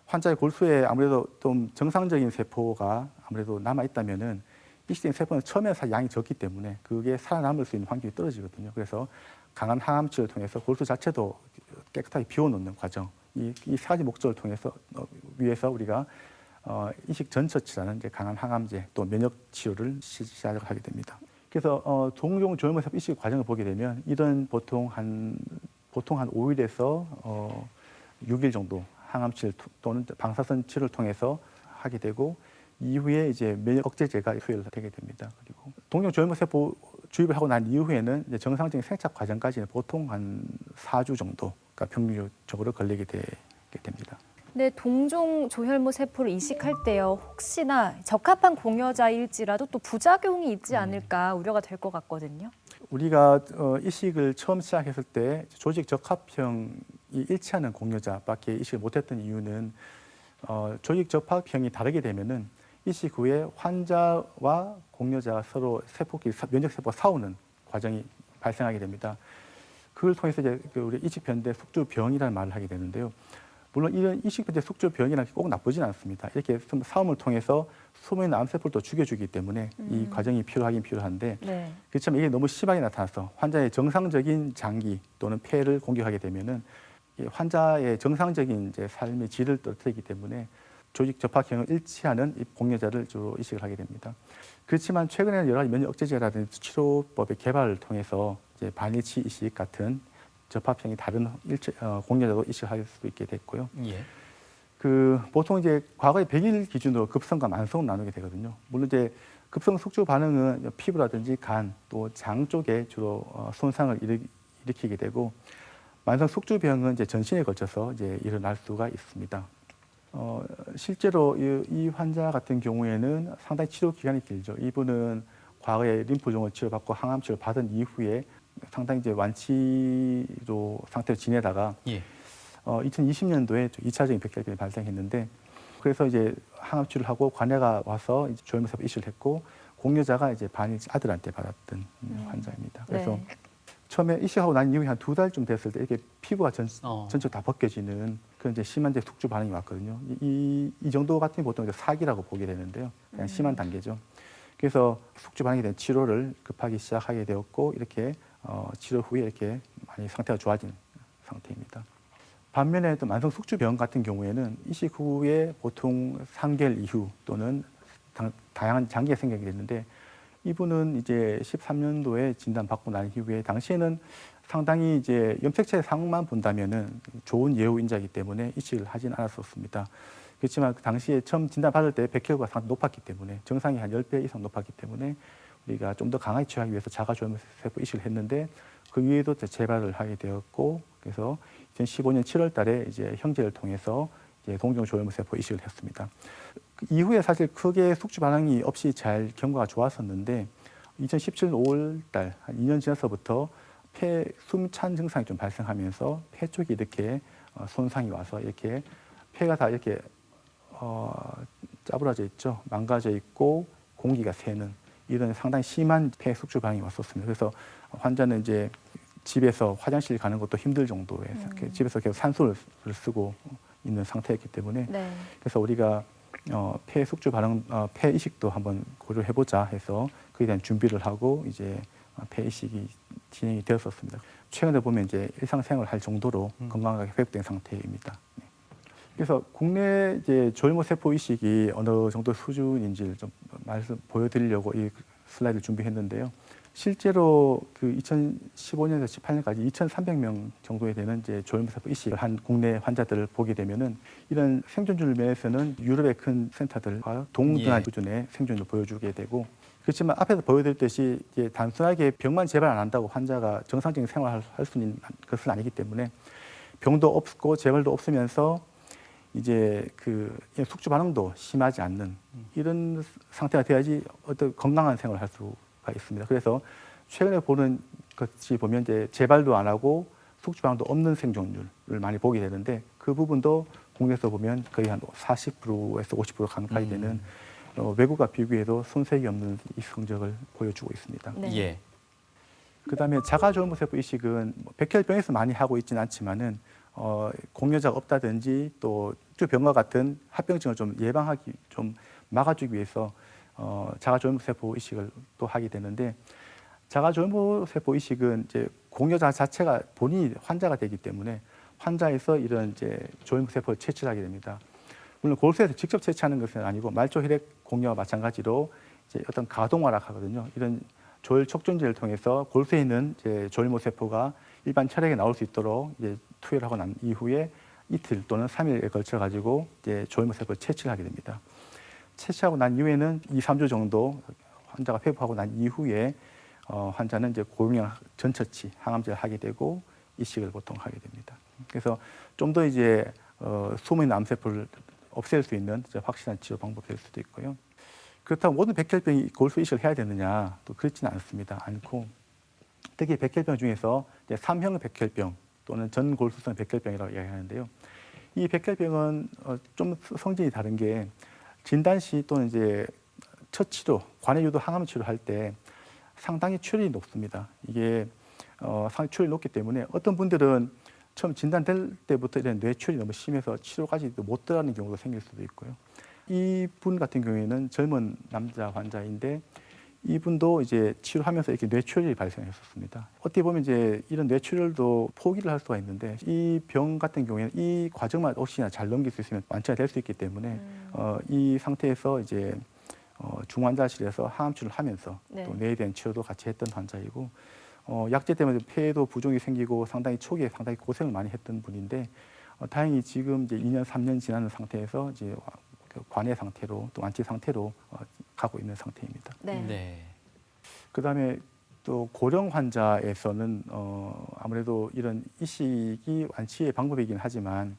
환자의 골수에 아무래도 좀 정상적인 세포가 아무래도 남아 있다면은 이식된 세포는 처음에 양이 적기 때문에 그게 살아남을 수 있는 환경이 떨어지거든요. 그래서 강한 항암 치료를 통해서 골수 자체도 깨끗하게 비워놓는 과정, 이 세 가지 목적을 통해서 위해서 우리가 이식 전 처치라는 이제 강한 항암제 또 면역 치료를 시작을 하게 됩니다. 그래서 종종 조혈모 세포 이식 과정을 보게 되면 이런 보통 한 5일에서 6일 정도 항암 치료 또는 방사선 치료를 통해서 하게 되고 이후에 이제 면역 억제제가 투여를 되게 됩니다. 그리고 동종 조혈모 세포 주입을 하고 난 이후에는 이제 정상적인 생착 과정까지는 보통 한 4주 정도가 평균적으로 걸리게 됩니다. 네, 동종 조혈모 세포를 이식할 때요. 혹시나 적합한 공여자일지라도 또 부작용이 있지 않을까 우려가 될 것 같거든요. 우리가 이식을 처음 시작했을 때 조직 적합형이 일치하는 공여자밖에 이식을 못했던 이유는 조직 접합형이 다르게 되면은 이식 후에 환자와 공여자가 서로 면역 세포가 싸우는 과정이 발생하게 됩니다. 그걸 통해서 이제 우리 이식변대 숙주병이라는 말을 하게 되는데요. 물론 이런 이식변대 숙주병이라는 게 꼭 나쁘지는 않습니다. 이렇게 싸움을 통해서 숨어있는 암세포를 또 죽여주기 때문에 이 과정이 필요하긴 필요한데 네. 그렇지만 이게 너무 심하게 나타나서 환자의 정상적인 장기 또는 폐를 공격하게 되면은 이 환자의 정상적인 이제 삶의 질을 떨어뜨리기 때문에 조직 접합형을 일치하는 이 공여자를 주로 이식을 하게 됩니다. 그렇지만 최근에는 여러 가지 면역 억제제라든지 치료법의 개발을 통해서 이제 반일치 이식 같은 접합형이 다른 공여자도 이식할 수 있게 됐고요. 예. 보통 이제 과거의 100일 기준으로 급성과 만성을 나누게 되거든요. 물론 이제 급성 숙주 반응은 피부라든지 간 또 장 쪽에 주로 손상을 일으키게 되고 만성 숙주병은 이제 전신에 걸쳐서 이제 일어날 수가 있습니다. 실제로 이 환자 같은 경우에는 상당히 치료 기간이 길죠. 이분은 과거에 림프종을 치료받고 항암 치료를 받은 이후에 상당히 이제 완치로 상태로 지내다가 예. 2020년도에 2차적인 백혈병이 발생했는데 그래서 이제 항암 치료를 하고 관해가 와서 이제 조혈모세포 이식을 했고 공여자가 이제 반일치 아들한테 받았던 환자입니다. 그래서 네. 처음에 이식하고 난 이후에 한 2달쯤 됐을 때 이렇게 피부가 전체 다 벗겨지는 그런 이제 심한 이제 숙주 반응이 왔거든요. 이 정도 같은 게 보통 이제 사기라고 보게 되는데요. 그냥 심한 단계죠. 그래서 숙주 반응에 대한 치료를 급하게 시작하게 되었고 이렇게 치료 후에 이렇게 많이 상태가 좋아진 상태입니다. 반면에 또 만성 숙주병 같은 경우에는 이식 후에 보통 3개월 이후 또는 다양한 장기가 생기게 됐는데 이분은 이제 13년도에 진단받고 난 이후에 당시에는 상당히 이제 염색체 상만 본다면은 좋은 예후 인자이기 때문에 이식을 하진 않았었습니다. 그렇지만 그 당시에 처음 진단받을 때 백혈구가 상당히 높았기 때문에 정상이 한 10배 이상 높았기 때문에 우리가 좀 더 강하게 치료하기 위해서 자가조혈세포 이식을 했는데 그 위에도 재발을 하게 되었고 그래서 2015년 7월 달에 이제 형제를 통해서 이제 동종조혈세포 이식을 했습니다. 그 이후에 사실 크게 숙주 반응이 없이 잘 경과가 좋았었는데 2017년 5월 달, 한 2년 지나서부터 폐 숨찬 증상이 좀 발생하면서 폐 쪽이 이렇게 손상이 와서 이렇게 폐가 다 이렇게 짜부러져 있죠. 망가져 있고 공기가 새는 이런 상당히 심한 폐 숙주 반응이 왔었습니다. 그래서 환자는 이제 집에서 화장실 가는 것도 힘들 정도의 집에서 계속 산소를 쓰고 있는 상태였기 때문에 네. 그래서 우리가 폐 숙주 반응, 폐 이식도 한번 고려해보자 해서 그에 대한 준비를 하고 이제 폐 이식이 진행이 되었었습니다. 최근에 보면 이제 일상생활을 할 정도로 건강하게 회복된 상태입니다. 네. 그래서 국내 이제 조혈모세포 이식이 어느 정도 수준인지를 좀 보여드리려고 이 슬라이드를 준비했는데요. 실제로 그 2015년에서 18년까지 2,300명 정도에 되는 이제 조혈모세포 이식을 한 국내 환자들을 보게 되면은 이런 생존율 면에서는 유럽의 큰 센터들과 동등한 수준의 생존율을 보여주게 되고 그렇지만 앞에서 보여드렸듯이 이제 단순하게 병만 재발 안 한다고 환자가 정상적인 생활을 할 수 있는 것은 아니기 때문에 병도 없고 재발도 없으면서 이제 그 숙주 반응도 심하지 않는 이런 상태가 돼야지 어떤 건강한 생활을 할 수가 있습니다. 그래서 최근에 보는 것이 보면 이제 재발도 안 하고 숙주 반응도 없는 생존율을 많이 보게 되는데 그 부분도 국내에서 보면 거의 한 40%에서 50% 가까이 되는 외국과 비교해도 손색이 없는 이 성적을 보여주고 있습니다. 네. 예. 그다음에 자가조혈모세포 이식은 백혈병에서 많이 하고 있지는 않지만은 공여자가 없다든지 또 숙주병과 같은 합병증을 좀 예방하기 좀 막아주기 위해서 자가조혈모세포 이식을 또 하게 되는데 자가조혈모세포 이식은 이제 공여자 자체가 본인이 환자가 되기 때문에 환자에서 이런 이제 조혈모세포를 채취하게 됩니다. 물론 골수에서 직접 채취하는 것은 아니고 말초 혈액 공여와 마찬가지로 이제 어떤 가동화라고 하거든요. 이런 조혈 촉진제를 통해서 골수에 있는 이제 조혈모세포가 일반 혈액에 나올 수 있도록 이제 투여를 하고 난 이후에 이틀 또는 3일에 걸쳐 가지고 이제 조혈모세포를 채취를 하게 됩니다. 채취하고 난 이후에는 2, 3주 정도 환자가 회복하고 난 이후에 환자는 이제 고용량 전처치 항암제를 하게 되고 이식을 보통 하게 됩니다. 그래서 좀 더 이제 숨은 암세포를 없앨 수 있는 확실한 치료 방법이 될 수도 있고요. 그렇다고 모든 백혈병이 골수 이식을 해야 되느냐? 또 그렇지는 않습니다. 않고 특히 백혈병 중에서 이제 3형 백혈병 또는 전골수성 백혈병이라고 이야기하는데요. 이 백혈병은 좀 성질이 다른 게 진단 시 또는 이제 첫 치료, 관해 유도 항암 치료할 때 상당히 출혈이 높습니다. 이게 상당히 출혈이 높기 때문에 어떤 분들은 처음 진단될 때부터 이런 뇌출혈이 너무 심해서 치료까지도 못 들어가는 경우도 생길 수도 있고요. 이분 같은 경우에는 젊은 남자 환자인데 이분도 이제 치료하면서 이렇게 뇌출혈이 발생했었습니다. 어떻게 보면 이제 이런 뇌출혈도 포기를 할 수가 있는데 이 병 같은 경우에는 이 과정만 혹시나 잘 넘길 수 있으면 완치가 될 수 있기 때문에 이 상태에서 이제 중환자실에서 항암 치료를 하면서 네. 또 뇌에 대한 치료도 같이 했던 환자이고 약제 때문에 폐에도 부종이 생기고 상당히 초기에 상당히 고생을 많이 했던 분인데 다행히 지금 이제 2년, 3년 지나는 상태에서 이제 관해 상태로 또 완치 상태로 가고 있는 상태입니다. 네. 네. 그다음에 또 고령 환자에서는 아무래도 이런 이식이 완치의 방법이긴 하지만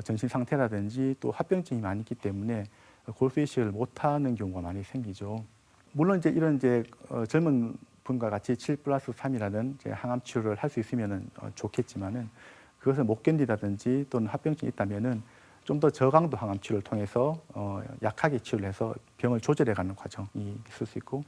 전신 상태라든지 또 합병증이 많이 있기 때문에 골수 이식을 못하는 경우가 많이 생기죠. 물론 이제 이런 이제 젊은 분과 같이 7+3이라는 이제 항암 치료를 할 수 있으면은 좋겠지만은 그것을 못 견디다든지 또는 합병증이 있다면은 좀 더 저강도 항암 치료를 통해서 약하게 치료를 해서 병을 조절해가는 과정이 있을 수 있고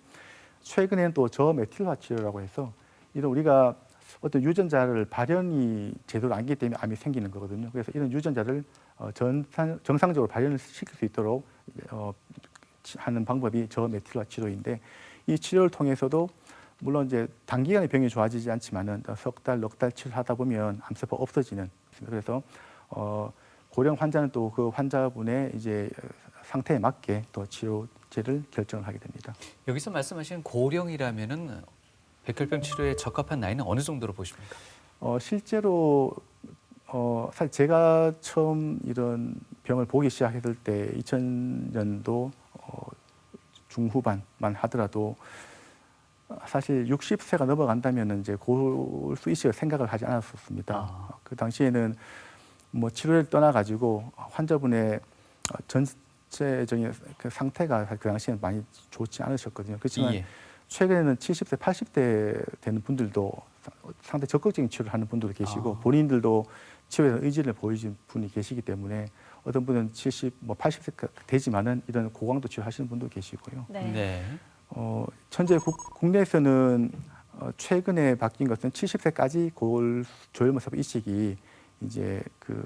최근에는 또 저메틸화 치료라고 해서 이런 우리가 어떤 유전자를 발현이 제대로 안 되기 때문에 암이 생기는 거거든요. 그래서 이런 유전자를 정상적으로 발현을 시킬 수 있도록 하는 방법이 저메틸화 치료인데 이 치료를 통해서도 물론 이제 단기간에 병이 좋아지지 않지만은 석 달, 넉 달 치료하다 보면 암세포가 없어지는. 그래서 고령 환자는 또 그 환자분의 이제 상태에 맞게 또 치료제를 결정을 하게 됩니다. 여기서 말씀하신 고령이라면은 백혈병 치료에 적합한 나이는 어느 정도로 보십니까? 실제로 사실 제가 처음 이런 병을 보기 시작했을 때 2000년도 중후반만 하더라도 사실 60세가 넘어간다면 이제 골수 이식을 생각을 하지 않았었습니다. 그 당시에는 뭐 치료를 떠나가지고 환자분의 전체적인 그 상태가 그 당시에는 많이 좋지 않으셨거든요. 그렇지만 예. 최근에는 70세, 80대 되는 분들도 상당히 적극적인 치료를 하는 분들도 계시고 본인들도 치료에 대한 의지를 보이신 분이 계시기 때문에 어떤 분은 70, 뭐 80세가 되지만은 이런 고강도 치료하시는 분도 계시고요. 네. 네. 현재 국내에서는 최근에 바뀐 것은 70세까지 골조혈모세포 이식이 이제 그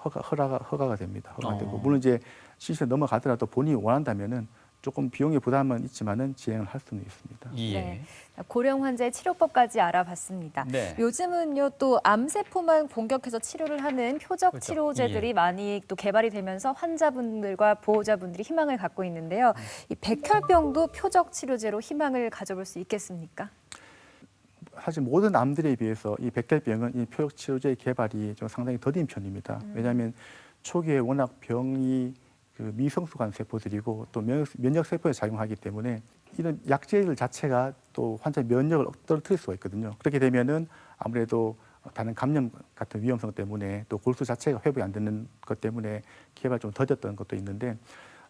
허가가 됩니다. 허가되고 물론 이제 70세 넘어가더라도 본인이 원한다면은 조금 비용의 부담은 있지만은 진행을 할 수는 있습니다. 예. 네. 고령 환자의 치료법까지 알아봤습니다. 네. 요즘은요 또 암세포만 공격해서 치료를 하는 표적 그렇죠. 치료제들이 예. 많이 또 개발이 되면서 환자분들과 보호자분들이 희망을 갖고 있는데요. 이 백혈병도 표적 치료제로 희망을 가져볼 수 있겠습니까? 사실 모든 암들에 비해서 이 백혈병은 이 표적 치료제 개발이 좀 상당히 더딘 편입니다. 왜냐하면 초기에 워낙 병이 그 미성숙한 세포들이고 또 면역 세포에 작용하기 때문에 이런 약제들 자체가 또 환자의 면역을 떨어뜨릴 수가 있거든요. 그렇게 되면은 아무래도 다른 감염 같은 위험성 때문에 또 골수 자체가 회복이 안 되는 것 때문에 개발 좀 더뎠던 것도 있는데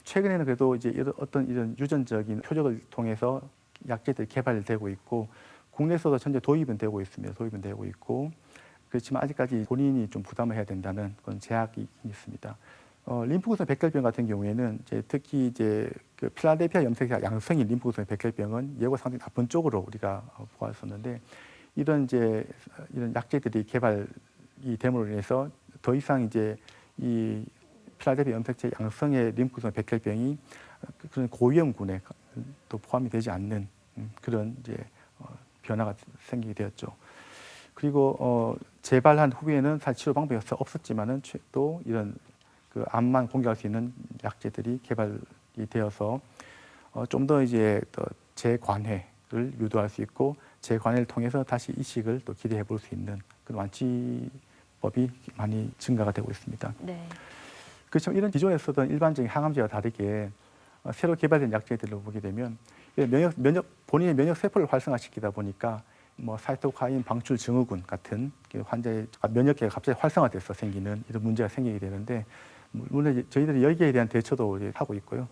최근에는 그래도 이제 이런 유전적인 표적을 통해서 약제들이 개발되고 있고 국내에서도 현재 도입은 되고 있습니다. 도입은 되고 있고 그렇지만 아직까지 본인이 좀 부담을 해야 된다는 그런 제약이 있습니다. 림프구성 백혈병 같은 경우에는 이제 특히 이제 그 필라델피아 염색약 양성인 림프구성 백혈병은 예고 상당히 나쁜 쪽으로 우리가 보았었는데 이런 약제들이 개발이 됨으로 인해서 더 이상 이제 이 필라델피아 염색체 양성의 림프구성 백혈병이 그런 고위험군에 또 포함이 되지 않는 그런 이제 변화가 생기게 되었죠. 그리고 재발한 후에는 사실 치료 방법이 없었지만은 또 이런 그 암만 공격할 수 있는 약제들이 개발이 되어서 좀 더 이제 또 재관해를 유도할 수 있고 재관해를 통해서 다시 이식을 또 기대해 볼 수 있는 그런 완치법이 많이 증가가 되고 있습니다. 네. 그렇지만 이런 기존에 쓰던 일반적인 항암제와 다르게 새로 개발된 약제들을 보게 되면 본인의 면역 세포를 활성화시키다 보니까 뭐 사이토카인 방출 증후군 같은 환자의 면역계가 갑자기 활성화돼서 생기는 이런 문제가 생기게 되는데 물론 저희들이 여기에 대한 대처도 하고 있고요.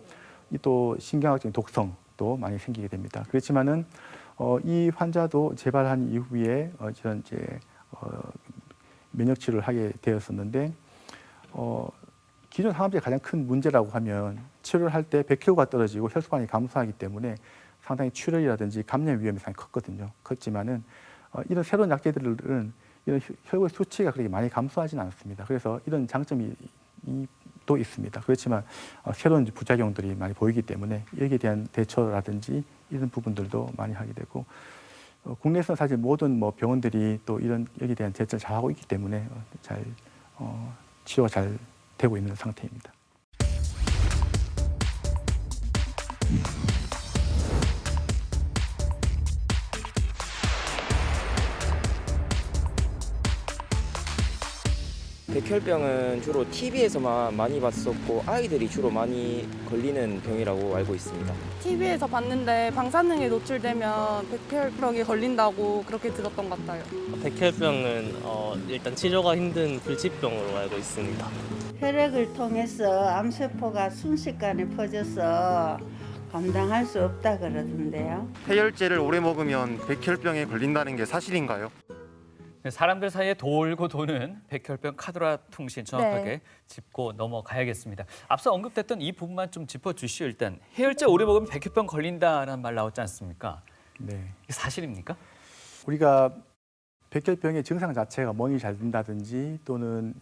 또 신경학적인 독성도 많이 생기게 됩니다. 그렇지만은 이 환자도 재발한 이후에 이런 면역 치료를 하게 되었었는데 기존 항암제의 가장 큰 문제라고 하면 치료를 할 때 백혈구가 떨어지고 혈소판이 감소하기 때문에 상당히 출혈이라든지 감염 위험이 상당히 컸거든요. 컸지만은 이런 새로운 약제들은 이런 혈구의 수치가 그렇게 많이 감소하지는 않습니다. 그래서 이런 장점이 또 있습니다. 그렇지만 새로운 부작용들이 많이 보이기 때문에 여기에 대한 대처라든지 이런 부분들도 많이 하게 되고 국내에서는 사실 모든 뭐 병원들이 또 이런 여기에 대한 대처를 잘 하고 있기 때문에 잘 치료가 잘 되고 있는 상태입니다. 백혈병은 주로 TV에서만 많이 봤었고 아이들이 주로 많이 걸리는 병이라고 알고 있습니다. TV에서 봤는데 방사능에 노출되면 백혈병이 걸린다고 그렇게 들었던 것 같아요. 백혈병은 일단 치료가 힘든 불치병으로 알고 있습니다. 혈액을 통해서 암세포가 순식간에 퍼져서 감당할 수 없다 그러던데요. 해열제를 오래 먹으면 백혈병에 걸린다는 게 사실인가요? 사람들 사이에 돌고 도는 백혈병 카더라 통신 정확하게 네. 짚고 넘어가야겠습니다. 앞서 언급됐던 이 부분만 좀 짚어주시죠. 일단 해열제 오래 먹으면 백혈병 걸린다는 말 나왔지 않습니까? 네. 이게 사실입니까? 우리가 백혈병의 증상 자체가 멍이 잘 든다든지 또는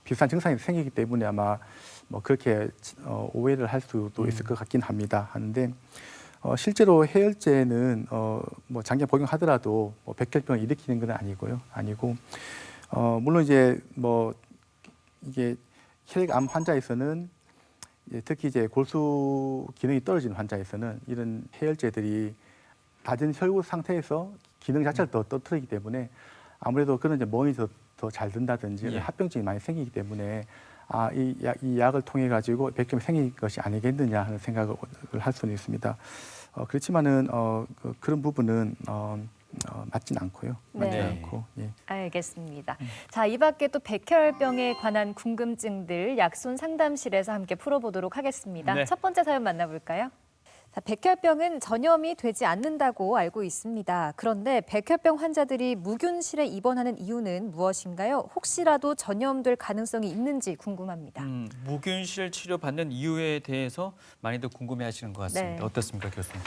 비슷한 증상이 생기기 때문에 아마 뭐 그렇게 오해를 할 수도 있을 것 같긴 합니다. 하는데 실제로 해열제는 뭐 장기간 복용하더라도 뭐 백혈병을 일으키는 건 아니고 물론 이제 뭐 이게 혈액암 환자에서는 특히 이제 골수 기능이 떨어진 환자에서는 이런 해열제들이 낮은 혈구 상태에서 기능 자체를 더 떨어뜨리기 때문에 아무래도 그런 이제 멍이 더 잘 든다든지 예. 합병증이 많이 생기기 때문에 이 약을 통해 가지고 백혈병이 생긴 것이 아니겠느냐 하는 생각을 할 수는 있습니다. 그렇지만은 그런 부분은 맞진 않고요. 맞지 네. 않고. 예. 알겠습니다. 자, 이 밖에 또 백혈병에 관한 궁금증들 약손 상담실에서 함께 풀어보도록 하겠습니다. 네. 첫 번째 사연 만나볼까요? 자, 백혈병은 전염이 되지 않는다고 알고 있습니다. 그런데 백혈병 환자들이 무균실에 입원하는 이유는 무엇인가요? 혹시라도 전염될 가능성이 있는지 궁금합니다. 무균실 치료받는 이유에 대해서 많이들 궁금해하시는 것 같습니다. 네. 어떻습니까, 교수님?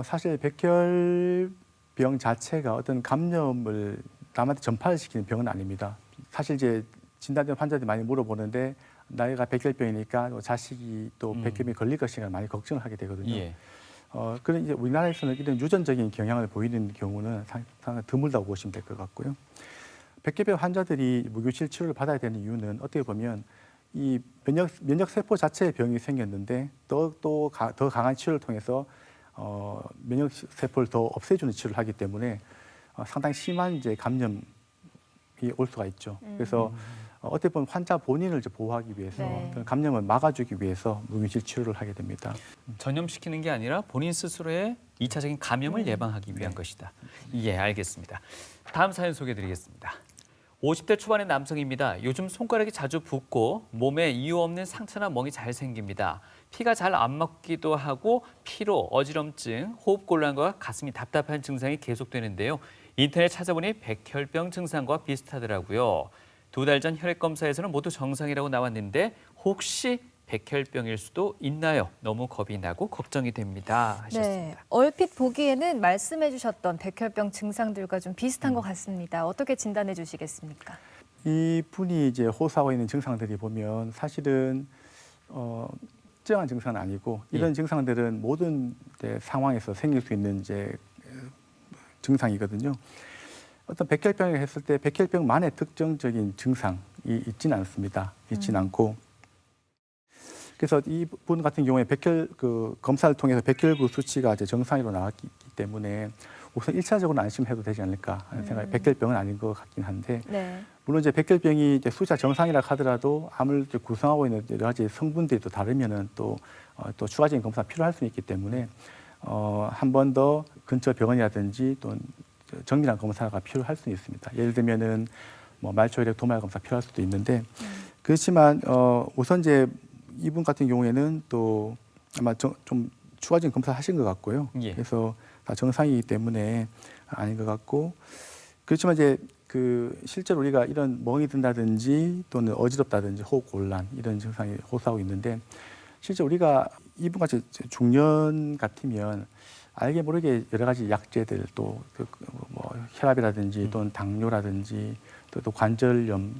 사실 백혈병 자체가 어떤 감염을 남한테 전파를 시키는 병은 아닙니다. 사실 이제 진단된 환자들이 많이 물어보는데 나이가 백혈병이니까 자식이 또 백혈병에 걸릴 것인가 많이 걱정을 하게 되거든요. 예. 그런 이제 우리나라에서는 이런 유전적인 경향을 보이는 경우는 상당히 드물다고 보시면 될 것 같고요. 백혈병 환자들이 무균실 치료를 받아야 되는 이유는 어떻게 보면 이 면역 세포 자체의 병이 생겼는데 더 강한 치료를 통해서 면역 세포를 더 없애주는 치료를 하기 때문에 상당히 심한 이제 감염이 올 수가 있죠. 그래서 어떻게 보면 환자 본인을 이제 보호하기 위해서 네. 그런 감염을 막아주기 위해서 무균실 치료를 하게 됩니다. 전염시키는 게 아니라 본인 스스로의 2차적인 감염을 예방하기 위한 것이다. 예, 알겠습니다. 다음 사연 소개해드리겠습니다. 50대 초반의 남성입니다. 요즘 손가락이 자주 붓고 몸에 이유 없는 상처나 멍이 잘 생깁니다. 피가 잘 안 막기도 하고 피로, 어지럼증, 호흡곤란과 가슴이 답답한 증상이 계속되는데요. 인터넷 찾아보니 백혈병 증상과 비슷하더라고요. 2달 전 혈액 검사에서는 모두 정상이라고 나왔는데 혹시 백혈병일 수도 있나요? 너무 겁이 나고 걱정이 됩니다. 하셨습니다. 네, 얼핏 보기에는 말씀해 주셨던 백혈병 증상들과 좀 비슷한 것 같습니다. 어떻게 진단해 주시겠습니까? 이 분이 이제 호소하고 있는 증상들이 보면 사실은 특정한 증상은 아니고 이런 증상들은 모든 이제 상황에서 생길 수 있는 이제 증상이거든요. 어떤 백혈병을 했을 때 백혈병만의 특정적인 증상이 있지는 않습니다. 있지는 않고 그래서 이 분 같은 경우에 검사를 통해서 백혈구 수치가 이제 정상으로 나왔기 때문에 우선 1차적으로 안심해도 되지 않을까 하는 생각이 백혈병은 아닌 것 같긴 한데 네. 물론 이제 백혈병이 이제 수치가 정상이라 하더라도 암을 구성하고 있는 여러 가지 성분들이 또 다르면은 또 추가적인 검사가 필요할 수 있기 때문에 한 번 더 근처 병원이라든지 또 정밀한 검사가 필요할 수 있습니다. 예를 들면은 뭐 말초혈액 도말 검사 필요할 수도 있는데 그렇지만 우선 이제 이분 같은 경우에는 또 아마 좀 추가적인 검사 하신 것 같고요. 예. 그래서 다 정상이기 때문에 아닌 것 같고 그렇지만 이제 그 실제로 우리가 이런 멍이 든다든지 또는 어지럽다든지 호흡 곤란 이런 증상이 호소하고 있는데 실제 우리가 이분같이 중년 같으면 알게 모르게 여러 가지 약제들 또 뭐 혈압이라든지 또는 당뇨라든지 또 관절염,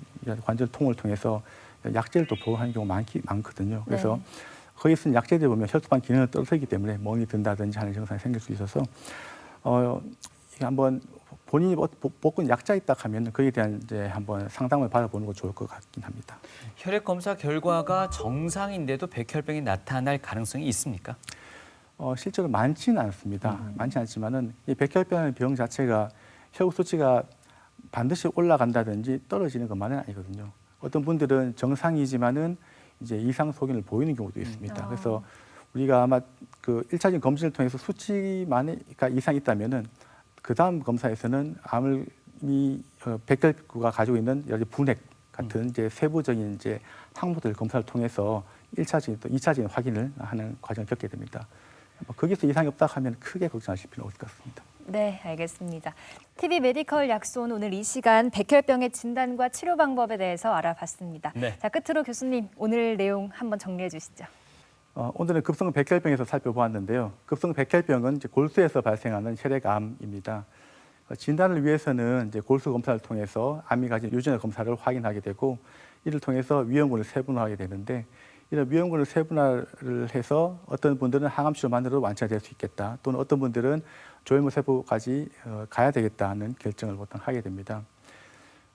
관절통을 통해서 약제를 또 복용하는 경우가 많거든요. 그래서 거기 쓴 약제들 보면 혈소판 기능을 떨어뜨리기 때문에 멍이 든다든지 하는 증상이 생길 수 있어서 이게 한번 본인이 복근 약자 있다 하면 거기에 대한 이제 한번 상담을 받아보는 거 좋을 것 같긴 합니다. 혈액 검사 결과가 정상인데도 백혈병이 나타날 가능성이 있습니까? 실제로 많지는 않습니다. 많지 않지만은 이 백혈병의 병 자체가 혈액 수치가 반드시 올라간다든지 떨어지는 것만은 아니거든요. 어떤 분들은 정상이지만은 이제 이상 소견을 보이는 경우도 있습니다. 그래서 우리가 아마 그 1차적인 검진을 통해서 수치만이가 이상이 있다면은 그 다음 검사에서는 암이 백혈구가 가지고 있는 여러 가지 분핵 같은 이제 세부적인 이제 항목들 검사를 통해서 1차적인 또 2차적인 확인을 하는 과정을 겪게 됩니다. 거기서 이상이 없다 하면 크게 걱정하실 필요는 없을 것 같습니다. 네, 알겠습니다. TV 메디컬 약손 오늘 이 시간 백혈병의 진단과 치료 방법에 대해서 알아봤습니다. 네. 자, 끝으로 교수님 오늘 내용 한번 정리해 주시죠. 오늘은 급성 백혈병에서 살펴보았는데요. 급성 백혈병은 이제 골수에서 발생하는 혈액암입니다. 진단을 위해서는 이제 골수 검사를 통해서 암이 가진 유전자 검사를 확인하게 되고 이를 통해서 위험군을 세분화하게 되는데 이런 위험군을 세분화를 해서 어떤 분들은 항암 치료만으로 완치가 될 수 있겠다. 또는 어떤 분들은 조혈모 세포까지 가야 되겠다는 결정을 보통 하게 됩니다.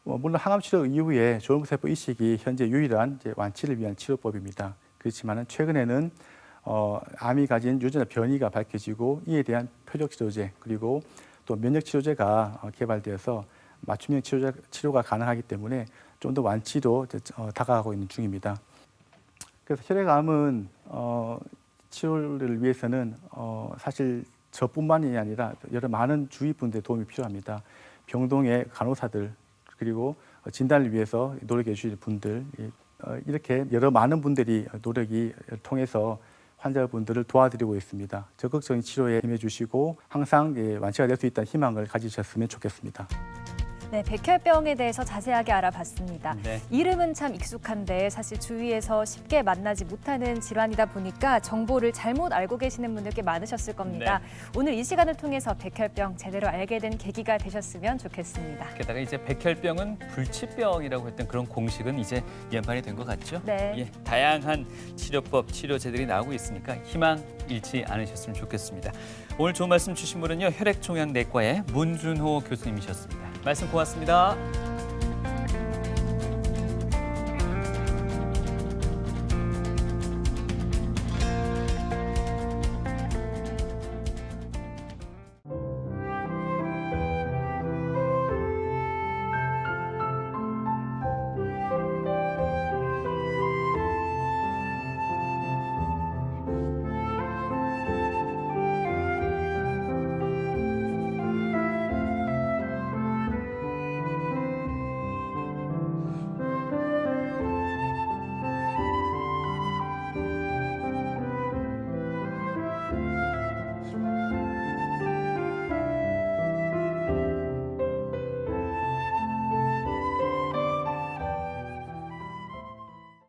물론 항암 치료 이후에 조혈모 세포 이식이 현재 유일한 이제 완치를 위한 치료법입니다. 그렇지만 최근에는 암이 가진 유전자 변이가 밝혀지고 이에 대한 표적 치료제 그리고 또 면역 치료제가 개발되어서 맞춤형 치료가 가능하기 때문에 좀 더 완치로 다가가고 있는 중입니다. 그래서 혈액암은 치료를 위해서는 사실 저뿐만이 아니라 여러 많은 주위 분들의 도움이 필요합니다. 병동의 간호사들 그리고 진단을 위해서 노력해 주실 분들 이렇게 여러 많은 분들이 노력이 통해서 환자분들을 도와드리고 있습니다. 적극적인 치료에 힘해 주시고 항상 완치가 될 수 있다는 희망을 가지셨으면 좋겠습니다. 네, 백혈병에 대해서 자세하게 알아봤습니다. 네. 이름은 참 익숙한데 사실 주위에서 쉽게 만나지 못하는 질환이다 보니까 정보를 잘못 알고 계시는 분들 꽤 많으셨을 겁니다. 오늘 이 시간을 통해서 백혈병 제대로 알게 된 계기가 되셨으면 좋겠습니다. 게다가 이제 백혈병은 불치병이라고 했던 그런 공식은 이제 연판이 된 것 같죠? 네. 예, 다양한 치료법, 치료제들이 나오고 있으니까 희망 잃지 않으셨으면 좋겠습니다. 오늘 좋은 말씀 주신 분은요, 혈액종양내과의 문준호 교수님이셨습니다. 말씀 고맙습니다.